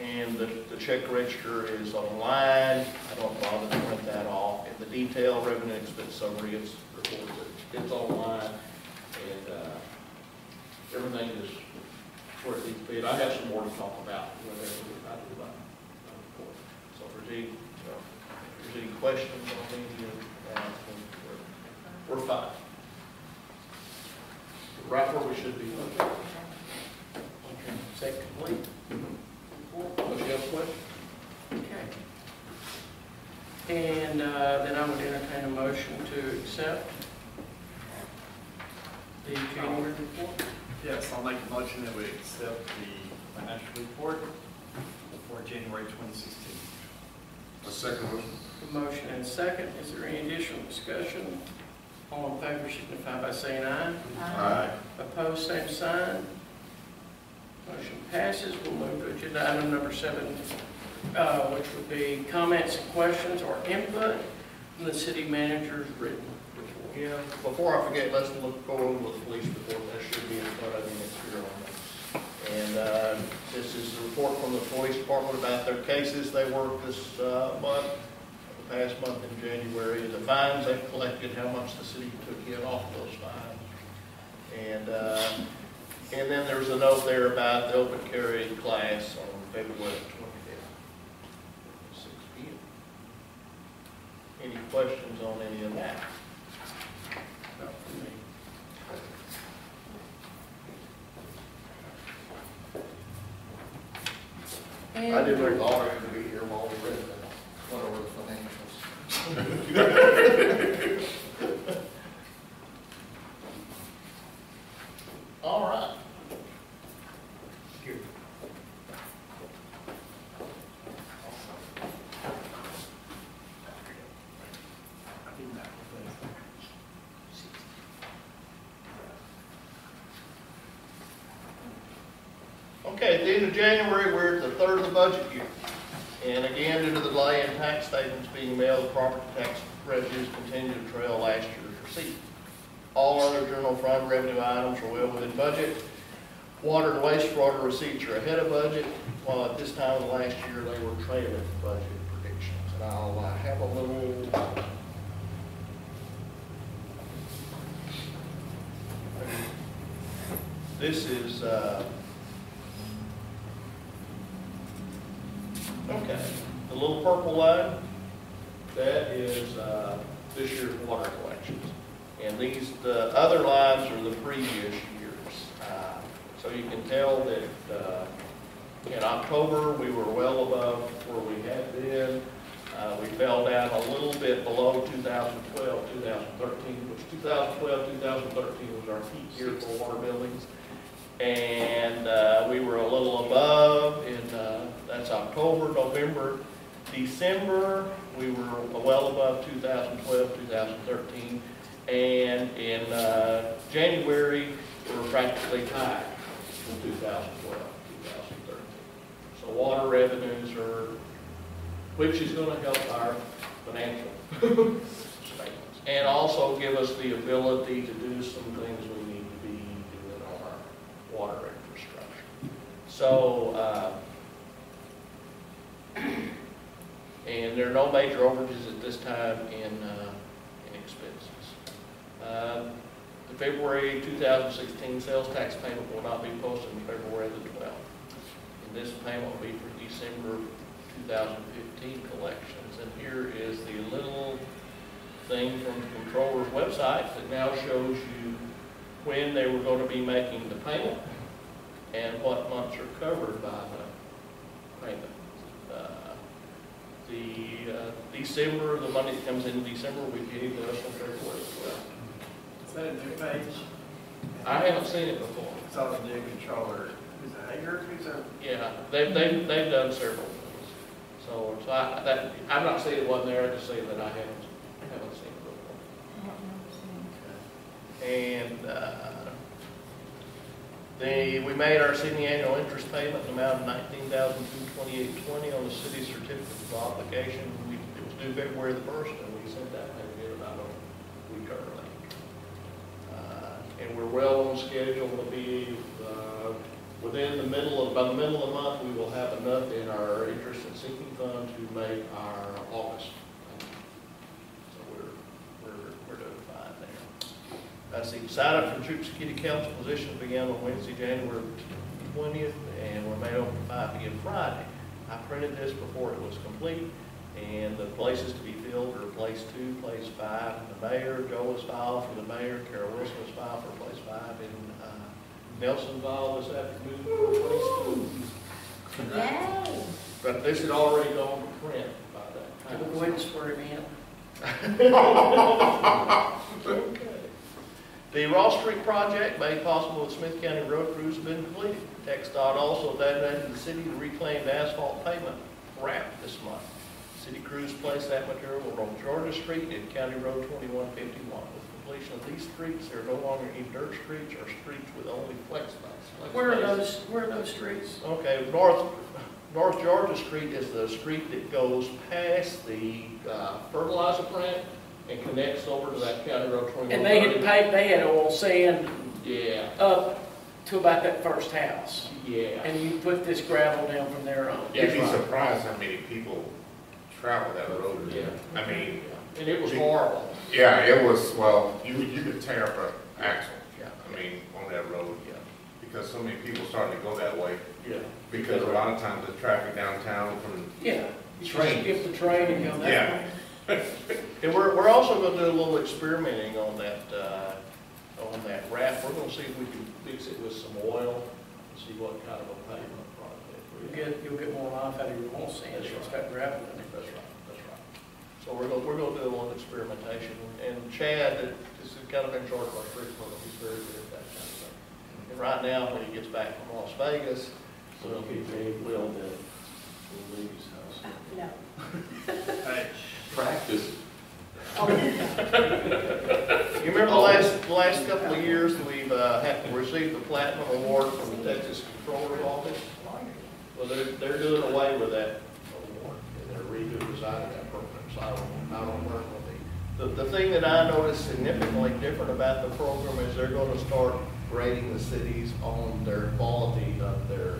And the check register is online. I don't bother to print that off. And the detailed revenue and expense summary is recorded. It's online, and everything is where it needs to be. And I have some more to talk about whenever I do my report. So if there's any questions on any of that, we're fine. Right where we should be. Okay, is that complete? Does you have a question? Okay. And then I would entertain a motion to accept the January report. Yes, I'll make a motion that we accept the financial report for January 2016. A second motion. A motion and a second. Is there any additional discussion? All in favor signify by saying aye. Aye. Opposed, same sign. Motion passes. We'll move to agenda item number 7, which would be comments and questions or input from the city manager's written report. Yeah, before I forget, let's go over the police report. That should be in front of you next year on this. And this is a report from the police department about their cases they worked this month, the past month in January, the fines they collected, how much the city took in off those fines. And then there's a note there about the open carry class on February 25th, 6 p.m. Any questions on any of that? Not for me. I didn't bring all to be here while we read that. What are the financials? All right. Okay, at the end of January, we're at the 3rd of the budget year. And again, due to the delay in tax statements being mailed, the property tax revenues continue to trail last year's receipt. All other general fund revenue items are well within budget. water and wastewater receipts are ahead of budget, while at this time of last year, they were trailing budget predictions. And I'll have a little this is, okay, the little purple line, that is this year's water collections. And these, the other lines are the previous years. So you can tell that in October, we were well above where we had been. We fell down a little bit below 2012, 2013, which 2012, 2013 was our peak year for water buildings. And we were a little above in, that's October, November, December, we were well above 2012, 2013. And in January, we were practically high from 2012, 2013. So water revenues are, which is going to help our financial statements. And also give us the ability to do some things we need to be doing on our water infrastructure. So, and there are no major overages at this time in expenses. The February 2016 sales tax payment will not be posted in February the 12th. And this payment will be for December 2015 collections. And here is the little thing from the controller's website that now shows you when they were going to be making the payment and what months are covered by the payment. December, the money that comes in December, we gave us on February as well. Is that a new page? I haven't seen it before. I saw the new controller. Who's that, Hager? Who's that? Yeah, they've done several things. So I'm not saying it wasn't there, I just say that I haven't seen it before. And we made our semi-annual interest payment in the amount of $19,228.20 on the city's certificate of obligation. It was due February the 1st, and we sent that payment in about a week early. And we're well on schedule to be within by the middle of the month, we will have enough in our interest and sinking fund to make our August payment. So we're doing fine there. That's the sign up for Troup City Council positions began on Wednesday, January 20th, and were made open 5 p.m. Friday. I printed this before it was complete, and the places to be filled are place 2, place 5, the mayor. Joe was filed for the mayor. Carol Wilson was filed for place 5, and Nelson filed this afternoon for place 2. Yay! But this had already gone to print by that time. Go ahead and swear him in. The Ross Street project, made possible with Smith County road crews, have been completed. TxDOT also designated the city to reclaim the asphalt pavement wrap this month. City crews placed that material on Georgia Street and County Road 2151. With completion of these streets, there are no longer any dirt streets or streets with only flex space. Where are those streets? Okay, North Georgia Street is the street that goes past the fertilizer plant and connects over to that County Road 21. And they had oil sand Yeah. up to about that first house. Yeah. And you put this gravel down from there on. You'd be surprised how many people travel that road. Yeah. I mean, And it was horrible. yeah, it was, well, you could tear up an axle, Yeah. I mean, on that road. Yeah. Because so many people started to go that way. Yeah. Because a lot of times the traffic downtown from Yeah. You Train. skip the train and go that Yeah. way. And we're also going to do a little experimenting on that wrap. We're going to see if we can fix it with some oil and see what kind of a pavement project we get. You'll get more life out of your oil sand if it's got gravel in it. That's right. That's right. So we're going to do a little experimentation. And Chad is kind of in charge of our curriculum. He's very good at that kind of thing. And right now, when he gets back from Las Vegas, we'll leave his house. No. Hey, Practice. Oh, You remember the last couple of years we've received the Platinum Award from the Texas Controller's Office? Well, they're doing away with that award, and they're redesigning that program, so I don't know where it will be. The thing that I noticed significantly different about the program is they're going to start grading the cities on their quality of their,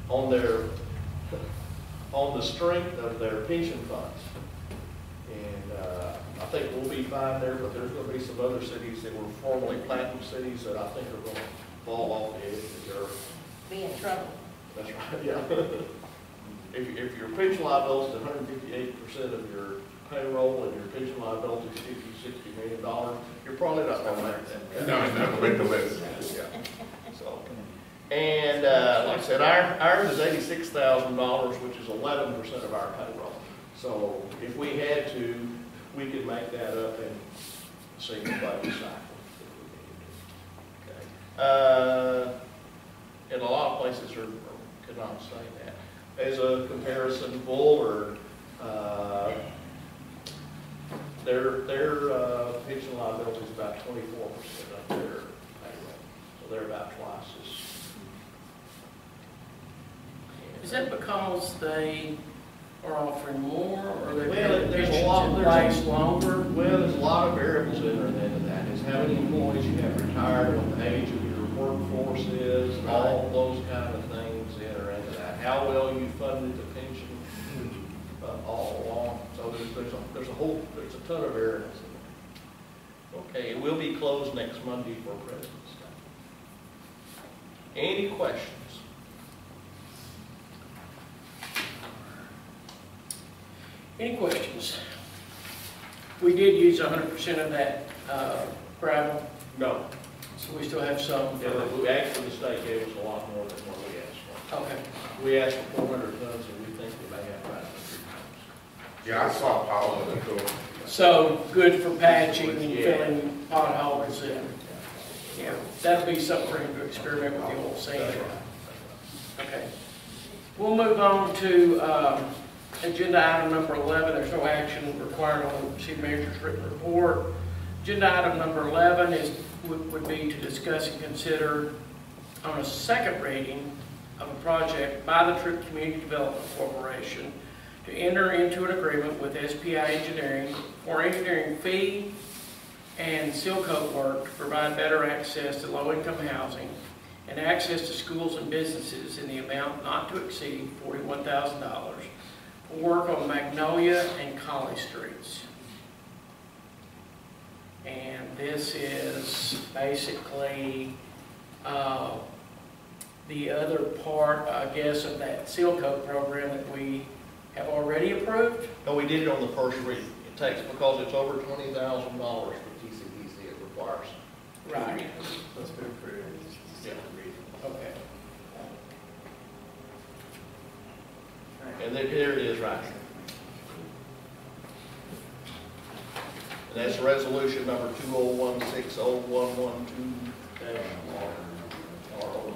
on the strength of their pension funds. And I think we'll be fine there, but there's going to be some other cities that were formerly platinum cities that I think are going to fall off the edge of the curve. Be in trouble. That's right, yeah. If your pension liability is 158% of your payroll and your pension liability is $50, $60 million, you're probably not going to make that. No, it's not gonna make the list. Yeah. So, and like I said, ours is $86,000, which is 11% of our payroll. So if we had to, we could make that up in a single budget cycle. Okay. And a lot of places cannot say that. As a comparison, Bullard, their pension liability is about 24% of their payroll. So they're about twice as. Is that because they are offering more, or they've Well, been there's a pensions lot- in place longer? Well, there's a lot of variables in there into that. Is how many employees you have retired, what the age of your workforce is, all those kind of things enter into that. How well you funded the pension all along. So there's a ton of variables in there. Okay, it will be closed next Monday for President's Day. Any questions? Any questions? We did use 100% of that gravel, No. so we still have some. Yeah, actually, the state gave us a lot more than what we asked for. Okay. We asked for 400 tons, and we think we may have 500 tons. Yeah, I saw Paul in the door. So good for patching and filling potholes and, yeah, that'd be something for him to experiment with the old sand. Okay. We'll move on to agenda item number 11. There's no action required on the city manager's written report. Agenda item number 11 would be to discuss and consider on a second reading of a project by the Troup Community Development Corporation to enter into an agreement with SPI Engineering for engineering fee and seal coat work to provide better access to low-income housing and access to schools and businesses in the amount not to exceed $41,000 for work on Magnolia and Colley Streets. And this is basically the other part, I guess, of that seal coat program that we have already approved. No, we did it on the first reading. It takes, because it's over $20,000 for TCDC, it requires. Right. Let's move through. Yeah. Okay. And there it is right here. And that's resolution number 2016-0112-R.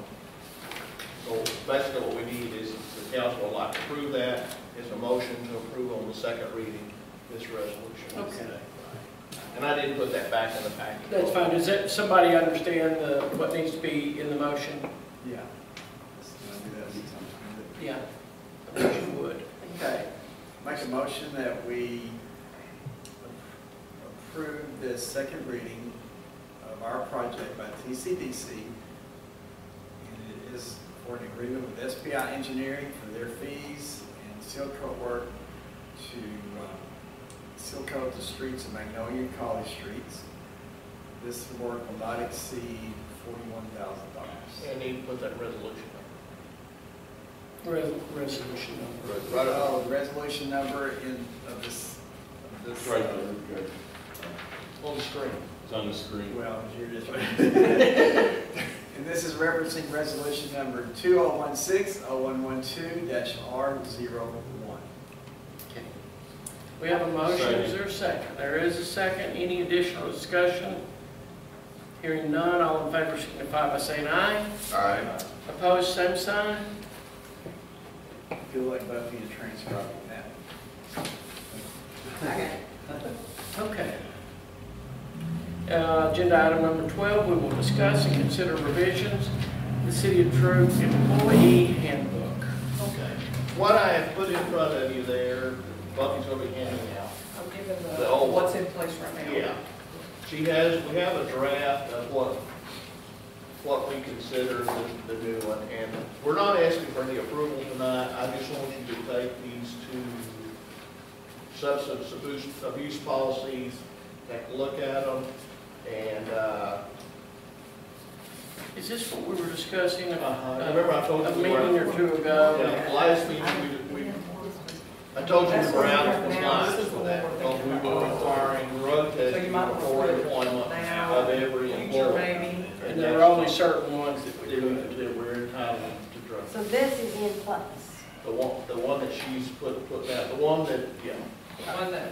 So basically what we need is the council would like to approve that. It's a motion to approve on the second reading this resolution. Okay. And I didn't put that back in the package. That's fine. Does that, somebody understand what needs to be in the motion? Yeah. Yeah. I wish you would. Okay. Make a motion that we approve this second reading of our project by TCDC. And it is for an agreement with SPI Engineering for their fees and seal coat work to seal coat the streets of Magnolia and Colley Streets. This work will not exceed $41,000. And you put that resolution Resolution number. right up. Oh, the resolution number of this. It's right there, good. On the screen. It's on the screen. Well, here it is. And this is referencing resolution number 2016-0112-R01. Okay. We have a motion. Is there a second? There is a second. Any additional discussion? Hearing none, all in favor signify by saying aye. Aye. Opposed, same sign. I feel like Buffy and transcribing that. Okay. Agenda item number 12, we will discuss and consider revisions to the City of Troup Employee Handbook. Okay. What I have put in front of you there, Buffy's going to be handing out. I'm giving The old what's in place right now. Yeah. We have a draft of what what we consider the new one. And we're not asking for any approval tonight. I just want you to take these two substance abuse policies, take a look at them, and, Is this what we were discussing remember I told a you we meeting were, or two ago? yeah, last meeting, I told you we were out of compliance with that, because we were requiring drug So you testing might before want to employment now, of every future employee. maybe. And there are only certain ones that we do. That we're entitled to drug. So this is in place. The one that she's put out, the one that, yeah. The one that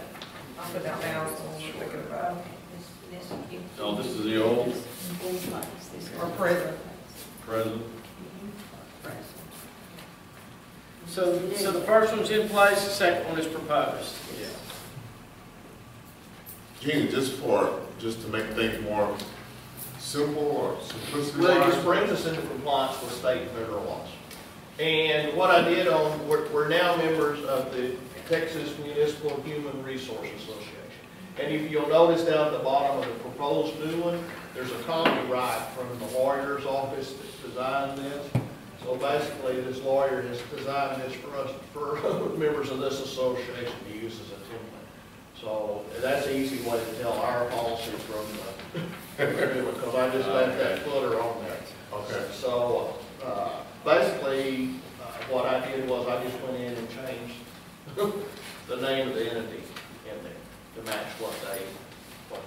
I put down now is the one we're thinking about, Oh, this is the old In place. This is- or present. president. So the first one's in place, the second one is proposed. Yeah. Gene, just to make things more simple or simplicity. Well, it just brings us into compliance with state and federal laws. And what I did we're now members of the Texas Municipal Human Resource Association. And if you'll notice down at the bottom of the proposed new one, there's a copyright from the lawyer's office that designed this. So basically, this lawyer has designed this for us, for members of this association to use as a template. So that's an easy way to tell our policy from the agreement, because I just left that footer on there. Okay. So basically, what I did was I just went in and changed the name of the entity in there to match what they had.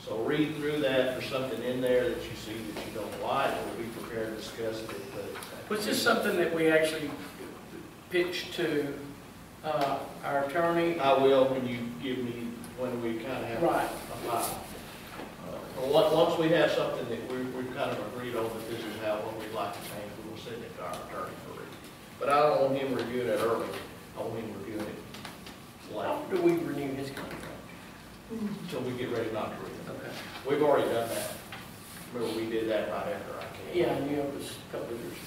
So read through that. There's something in there that you see that you don't like, or be prepared to discuss it. Was this something that we actually pitched to our attorney? I will when you give me, when we kind of have Right. a file. Once we have something that we've kind of agreed on that this is how, what we'd like to change, we will send it to our attorney for review. But I don't want him reviewing it early. I want him reviewing it late, How do we renew his contract? until we get ready not to renew. Okay. We've already done that. Remember, we did that right after I came. Yeah, I knew it was a couple of years ago.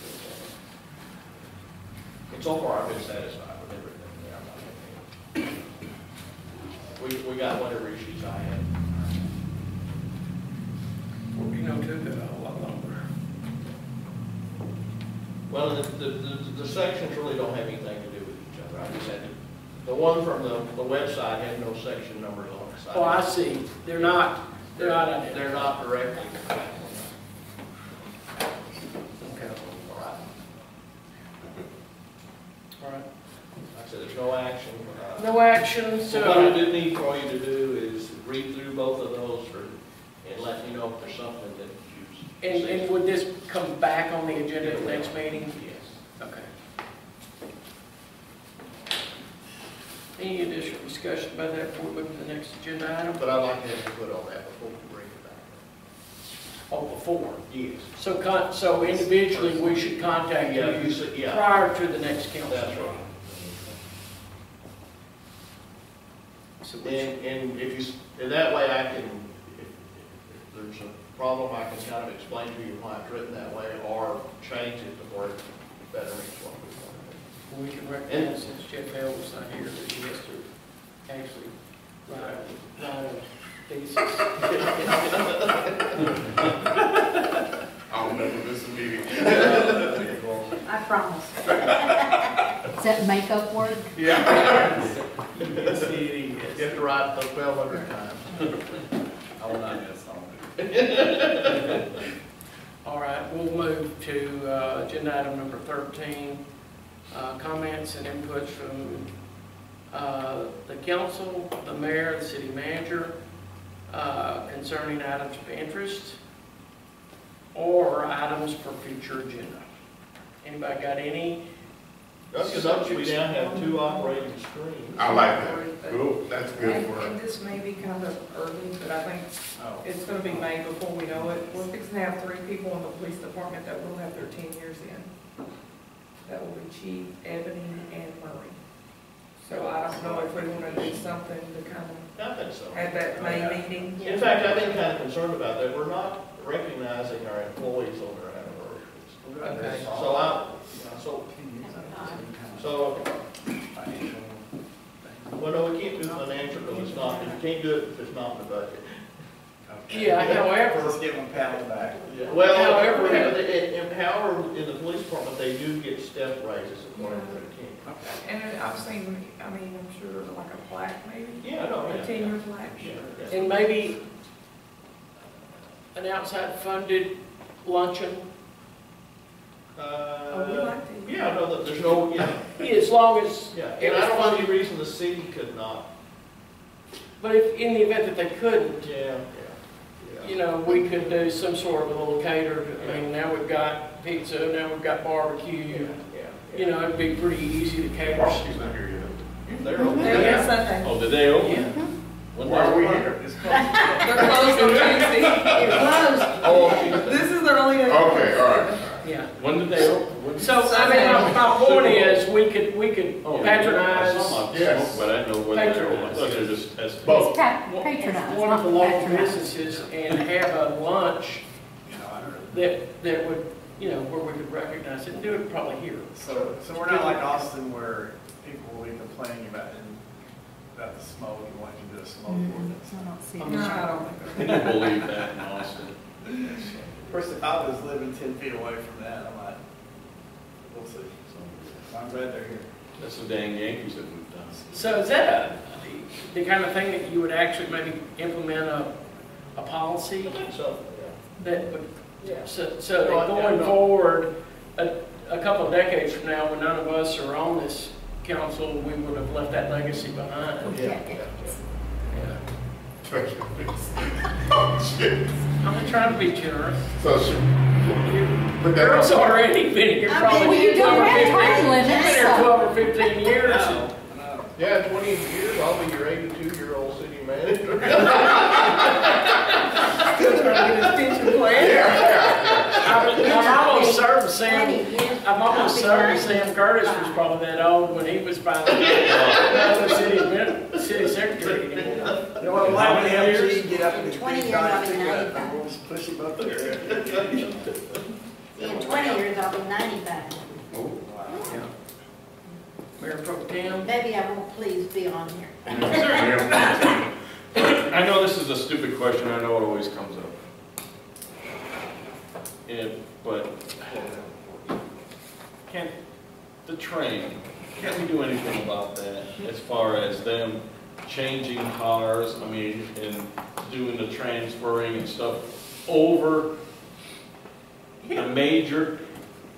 And so far, I've been satisfied with everything there. We got whatever issues I had. 1402 got a lot longer. Well, the sections really don't have anything to do with each other. I just had to, the one from the website had no section numbers on it. So Oh, I see. They're not identical. They're not directly. Okay. All right. Like I said, there's no action. No action, So what I so do need for you to do is read through both of those and let me know if there's something that you see. and would this come back on the agenda at the next meeting? Yes. Okay. Any additional discussion about that before we move to the next agenda item? But I'd like to have you put on that before we bring it back. Oh, before. Yes. So individually, we should contact Yeah, you yeah. prior to the next council. That's meeting. right. So we should- And if you, and that way I can, if there's a problem, I can kind of explain to you why it's written that way, or change it to where it better meets what we want to do. we can recommend, since Jeff Hale was not here, that he has to actually write a thesis. I'll never miss a meeting. I promise. Is that makeup work? Yes, it is. You have to write it 1,200 times. I will not miss on All right, we'll move to agenda item number 13, comments and inputs from the council, the mayor, the city manager, concerning items of interest or items for future agenda. Anybody got any? That's because we now have 2 operating screens. I like that. Cool. That's good for And us. this may be kind of early, but I think it's gonna be made before we know it. We're fixing to have 3 people in the police department that will have their 10 years in. That will be Chief, Ebony, and Murray. So I don't know if we wanna do something to kind I think so. of have that May meeting. In fact, I've been kind of concerned about that. We're not recognizing our employees on their anniversaries. Okay. So, well, no, we can't do financial because it's not, you can't do it if it's not in the budget. Yeah, however, Let's give them a pat on the back. Well, However- however, in the police department, they do get step raises according to the team. And then I've seen, I mean, I'm sure like a plaque maybe, Yeah, no, a 10-year plaque. Yeah. and maybe an outside funded luncheon, Oh, we like to. Yeah, no, there's no, yeah, as long as yeah, it and I was don't see funded. any reason the city could not. But if, in the event that they couldn't, Yeah. you know, we could do some sort of a little catered, I mean, now we've got pizza, now we've got barbecue. You know, it'd be pretty easy to cater. Barbecue's not here yet. They're open. They're there Sunday. Oh, did they open? Yeah. When Why are we they open? here? It's close. They're closed on Tuesday. It closed. Oh, This is their only day. Okay, all right. Yeah. When did they open? When- So, I mean, my point is, we could Oh, patronize. I saw my Yes. smoke, but I didn't know when they opened. I Patronize. thought they were just testing. Both. Patronize, One of the not local patronize. businesses and have a lunch You know, I heard. that would, you know, where we could recognize it and do it probably here. So we're not like Austin where people will be complaining about the smoke and wanting to do a smoke ordinance. I don't see No, it. I don't think Can you believe that in Austin? Of course, if I was living 10 feet away from that, I might, we'll see. So I'm glad they're here. That's the dang Yankees that moved on. So is that the kind of thing that you would actually maybe implement a policy I think so, that would, yeah. so that No, going no. forward, a couple of decades from now, when none of us are on this council, we would have left that legacy behind. Yeah. Oh, shit. I'm not trying to be generous. So, put that Girls on. already been here I probably mean, well, you 12 or don't have 15 time limits, You've been here so- 12 or 15 years. No. Yeah, 20 years, I'll be your 82-year-old city manager. Still trying to get his pension plan. I'm almost certain Sam, 20 years. I'm almost I'll be certain 90. Sam Curtis was probably that old when he was finally not the city secretary anymore. You know what, How why many would years? LG get up in his 20 big years, giant I'll be pickup 95. and we'll just push him up there? In 20 years, I'll be 95. Mayor Pro Tem. Maybe I won't please be on here. I know this is a stupid question, I know it always comes up. But can the train, can we do anything about that as far as them changing cars, I mean, and doing the transferring and stuff over the major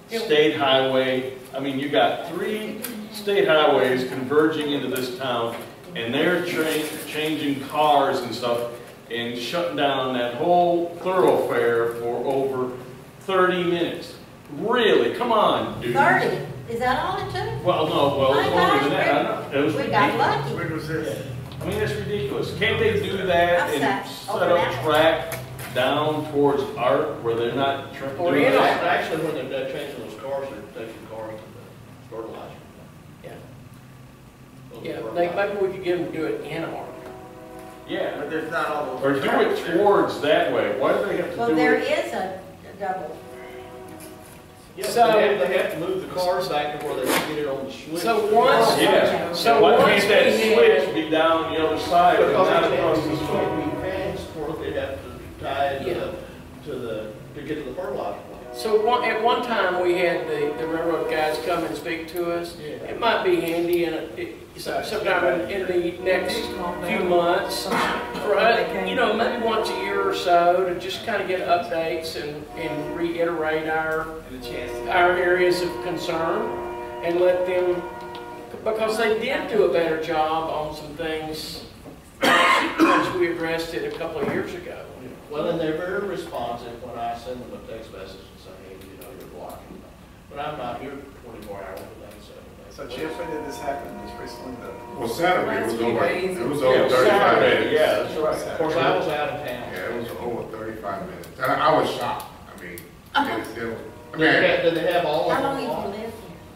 state highway? I mean, you got 3 state highways converging into this town, and they're changing cars and stuff and shutting down that whole thoroughfare for over 30 minutes. Really? Come on, dude. 30, is that all it took? Well, no, well, My it's longer gosh, than that. I know. It was We got ridiculous. lucky. When was this? I mean, it's ridiculous. Can't they do that I've and sat set over up that. track down towards Art where they're not Or doing in that? Actually, when they're changing those cars, they're taking cars to the fertilizer. Yeah. Those Yeah, fertilizer. maybe we could get them to do it in Ark. Yeah. But there's not all those. Or do it towards that way. Why do they have to Well, do there it? is a double. Yeah, So- they have to move the cars back to where they can get it on the switch. So once, Yeah. so Why once can't that we switch had, be down the other side and Because not they across the can't street? be fast where they have to tie it to get to the fertilizer plant. so at one time, we had the railroad guys come and speak to us. Yeah. It might be handy sometime in the next few months for us, you know, maybe once a year or so to just kind of get updates and reiterate our And a chance to. areas of concern and let them, because they did do a better job on some things once we addressed it a couple of years ago. Well, and they're very responsive when I send them a text message and say, hey, you know, you're blocking. But I'm not here 24 hours a day, 7 days. So Chip, when did this happen? Just recently? Well, Saturday, it was Last few over, days. it was Yeah, over 35 Saturday, minutes. yeah, that's right. Of course, I was out of town. Yeah, it was over 35 minutes. And I was shocked. I mean, it was, I mean, Did they have all of How them? long have you blocked? lived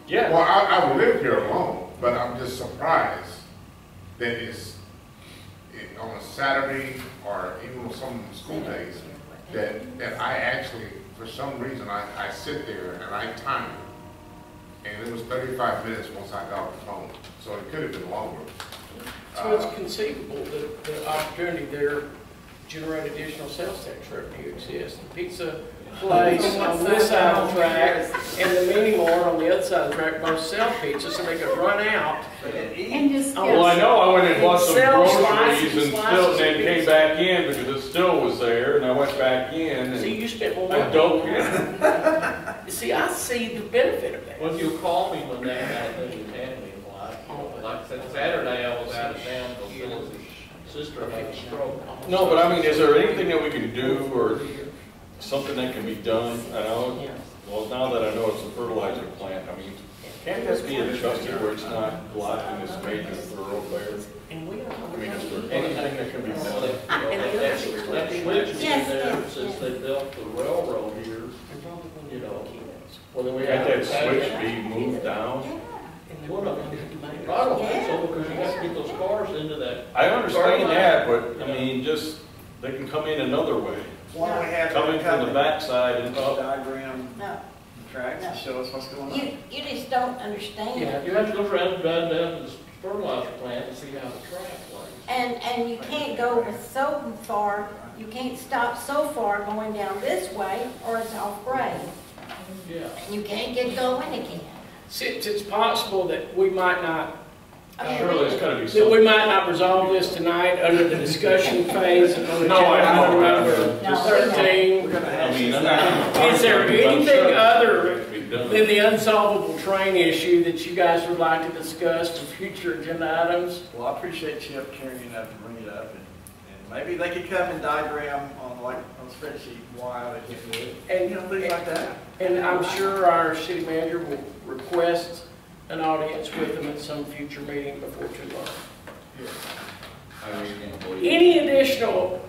here? Yeah. well, I lived here alone, but I'm just surprised that it's on a Saturday or even on some school days that I actually, for some reason, I sit there and I time it. And it was 35 minutes once I got off the phone, so it could have been longer. So it's conceivable that the opportunity there generate additional sales tax revenue exists. The pizza place on this side of the track and the mini mart on the other side of the track both sell pizza, so they could run out. And just, Oh, Well, I know I went and bought some Sell groceries slices and and still, slices then of came pizza. back in because it still was there, and I went back in See, and you spent more I money. don't care. See, I see the benefit of that. Well, you call me when that kind of thing is happening, like I said, Saturday I was out of town, because Phyllis's sister had a stroke. No, but I mean, is there anything that we can do or something that can be done? I know, well, now that I know it's a fertilizer plant, I mean, can't this be adjusted where it's not blocking this major thoroughfare? And we I mean, is there anything that can be Well, done? that switch is Yes, there yes, since yes. they built the railroad here, you know. Well, then we Can't have that switch be moved down? What of it? I don't think so, because you have to get those cars into that. I understand that, but I mean, just, they can come in another way. Why don't we have Come in from the backside and up. diagram no, tracks to show us what's going on? you just don't understand. Yeah, you have to go around and drive down to the fertilizer plant and see how the track lays. And you can't go so far, you can't stop so far going down this way, or it's off grade. Yeah. And you can't get going again. since it's possible that we might not, Surely there's gotta be that something. we might not resolve this tonight under the discussion phase and on No, I know. number No, 13. We're gonna I have. mean, I'm not. Is there anything other That can be done. than the unsolvable train issue that you guys would like to discuss for future agenda items? Well, I appreciate Chip carrying enough to bring it up, and maybe they could come and diagram on like on a spreadsheet why they can't do it, And, you know, things like that. and I'm sure our city manager will request an audience with them at some future meeting before too long. I really can't believe. Any additional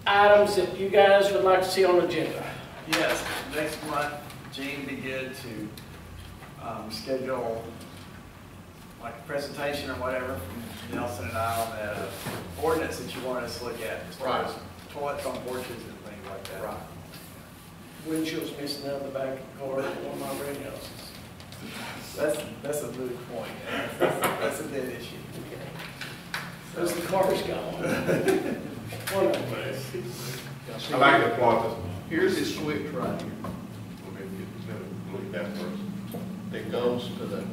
items that you guys would like to see on the agenda? Yes, next month, Gene, be good to schedule like a presentation or whatever from Nelson and I on that ordinance that you wanted us to look at, as far as toilets on porches and things like that. Right. Windshield's missing out of the back of the car at one of my red houses. That's a moot point. That's a dead issue. Because the car's gone. One of them. I like the plot. Here's his switch right here. Look at that first. It goes to the,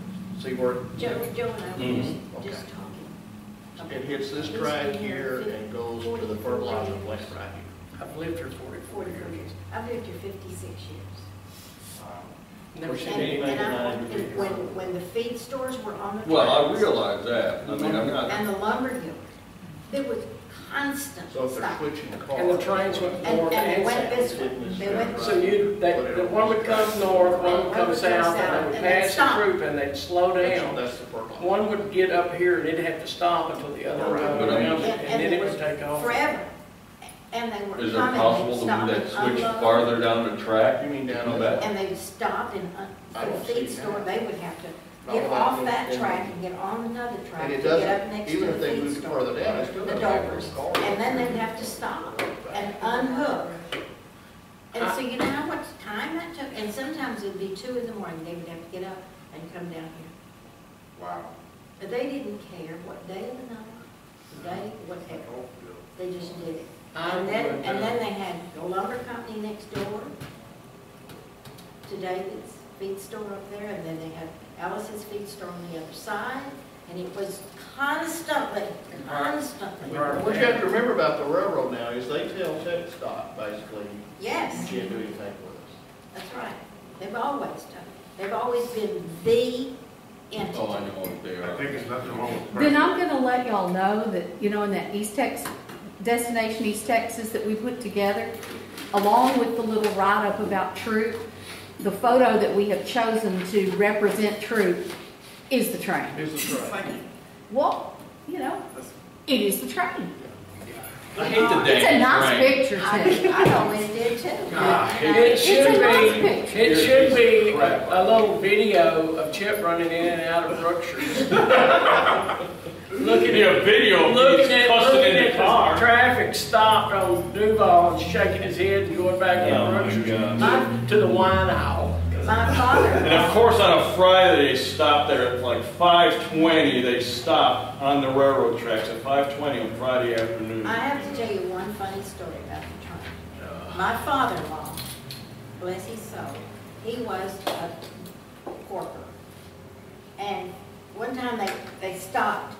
see where Joe and I were just talking. it hits this track here and goes to the fertilizer plant right here. I've lived here 44 years. I've lived here 56 years. Never seen And anything. when the feed stores were on the Well, I tracks realize that. I mean, I'm not. and the lumber yard, there was constant So if they're stop. switching the car. And the trains went And north they and went south. this way, they went. So the one would come north, one would come south, and they would pass the Troup and they'd slow down. That's the fertilizer. One would get up here and it'd have to stop until the other one But I mean- around, and then it would take off. Forever. And they were Is it coming, possible they'd to stop move that and switch unload. farther down the track? You mean down on that? And they'd stop and, I for the don't see feed that. store, they would have to No, get that off would- that and- track and get on another track And to it get up doesn't, next to even the if they feed moved it store. further down, it's still The not back dovers, to the car. and then they'd have to stop and unhook. And so you know how much time that took? And sometimes it'd be 2 in the morning, they would have to get up and come down here. Wow. But they didn't care what day of the night, day, whatever, they just did it. And then they had the lumber company next door to David's feed store up there, and then they had Alice's feed store on the other side, and it was constantly. What you have to remember about the railroad now is they tell Tech stop, basically, you Yes, can't do anything with us. that's right. They've always done it. They've always been the entity. Oh, I know what they I are. think there's nothing wrong with. Then I'm gonna let y'all know that, you know, in that East Texas, Destination East Texas that we put together, along with the little write-up about Troup, the photo that we have chosen to represent Troup is the train. Here's the truck. Thank you. Well, you know, it is the train. I hate the It's a dang nice train. picture too. I always did too. It should It's a nice be, picture. it should be a little video of Chip running in and out of Brookshire's. Looking Be a video of Looking me at, cussing looking in at the the car. traffic stopped on Duval and shaking his head and going back in Oh, my Brookshire's God. to the wine aisle. My father. And of course, on a Friday, they stopped there at like 5:20. They stopped on the railroad tracks at 5:20 on Friday afternoon. I have to tell you one funny story. My father-in-law, bless his soul, he was a corker. And one time they stopped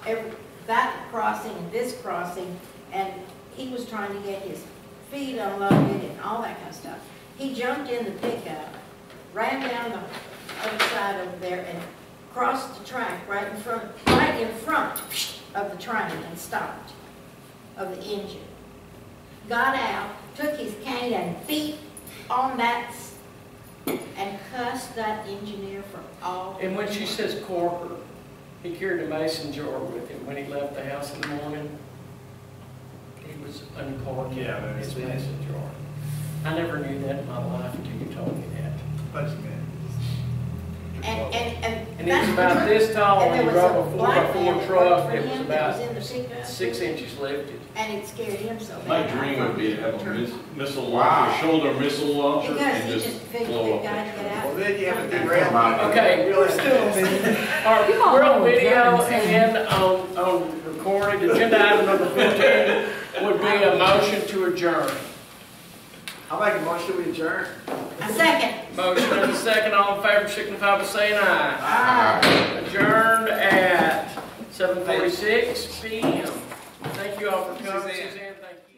that crossing and this crossing, and he was trying to get his feet unloaded and all that kind of stuff. He jumped in the pickup, ran down the other side over there and crossed the track right in front of the train and stopped of the engine. Got out, took his cane and beat on that and cussed that engineer for all. And when she says corker, he carried a mason jar with him when he left the house in the morning. He was uncorking his mason jar. I never knew that in my life until you told me that. And it was about this tall when he drove a 4x4 truck. It was about 6 inches lifted. And it scared him so bad. My dream would be to have a missile launcher, shoulder missile launcher, Because and he just just figured blow the up. guy to get out. Well, then you have to do rail. Okay, we're still on video. We're on video and on recording. Agenda item number 15 would be a motion to adjourn. I'll make a motion to adjourn. A second. Motion and a second. All in favor signify by saying aye. Aye. Adjourned at 7:46 p.m. Thank you all for coming. Suzanne. Suzanne, thank you.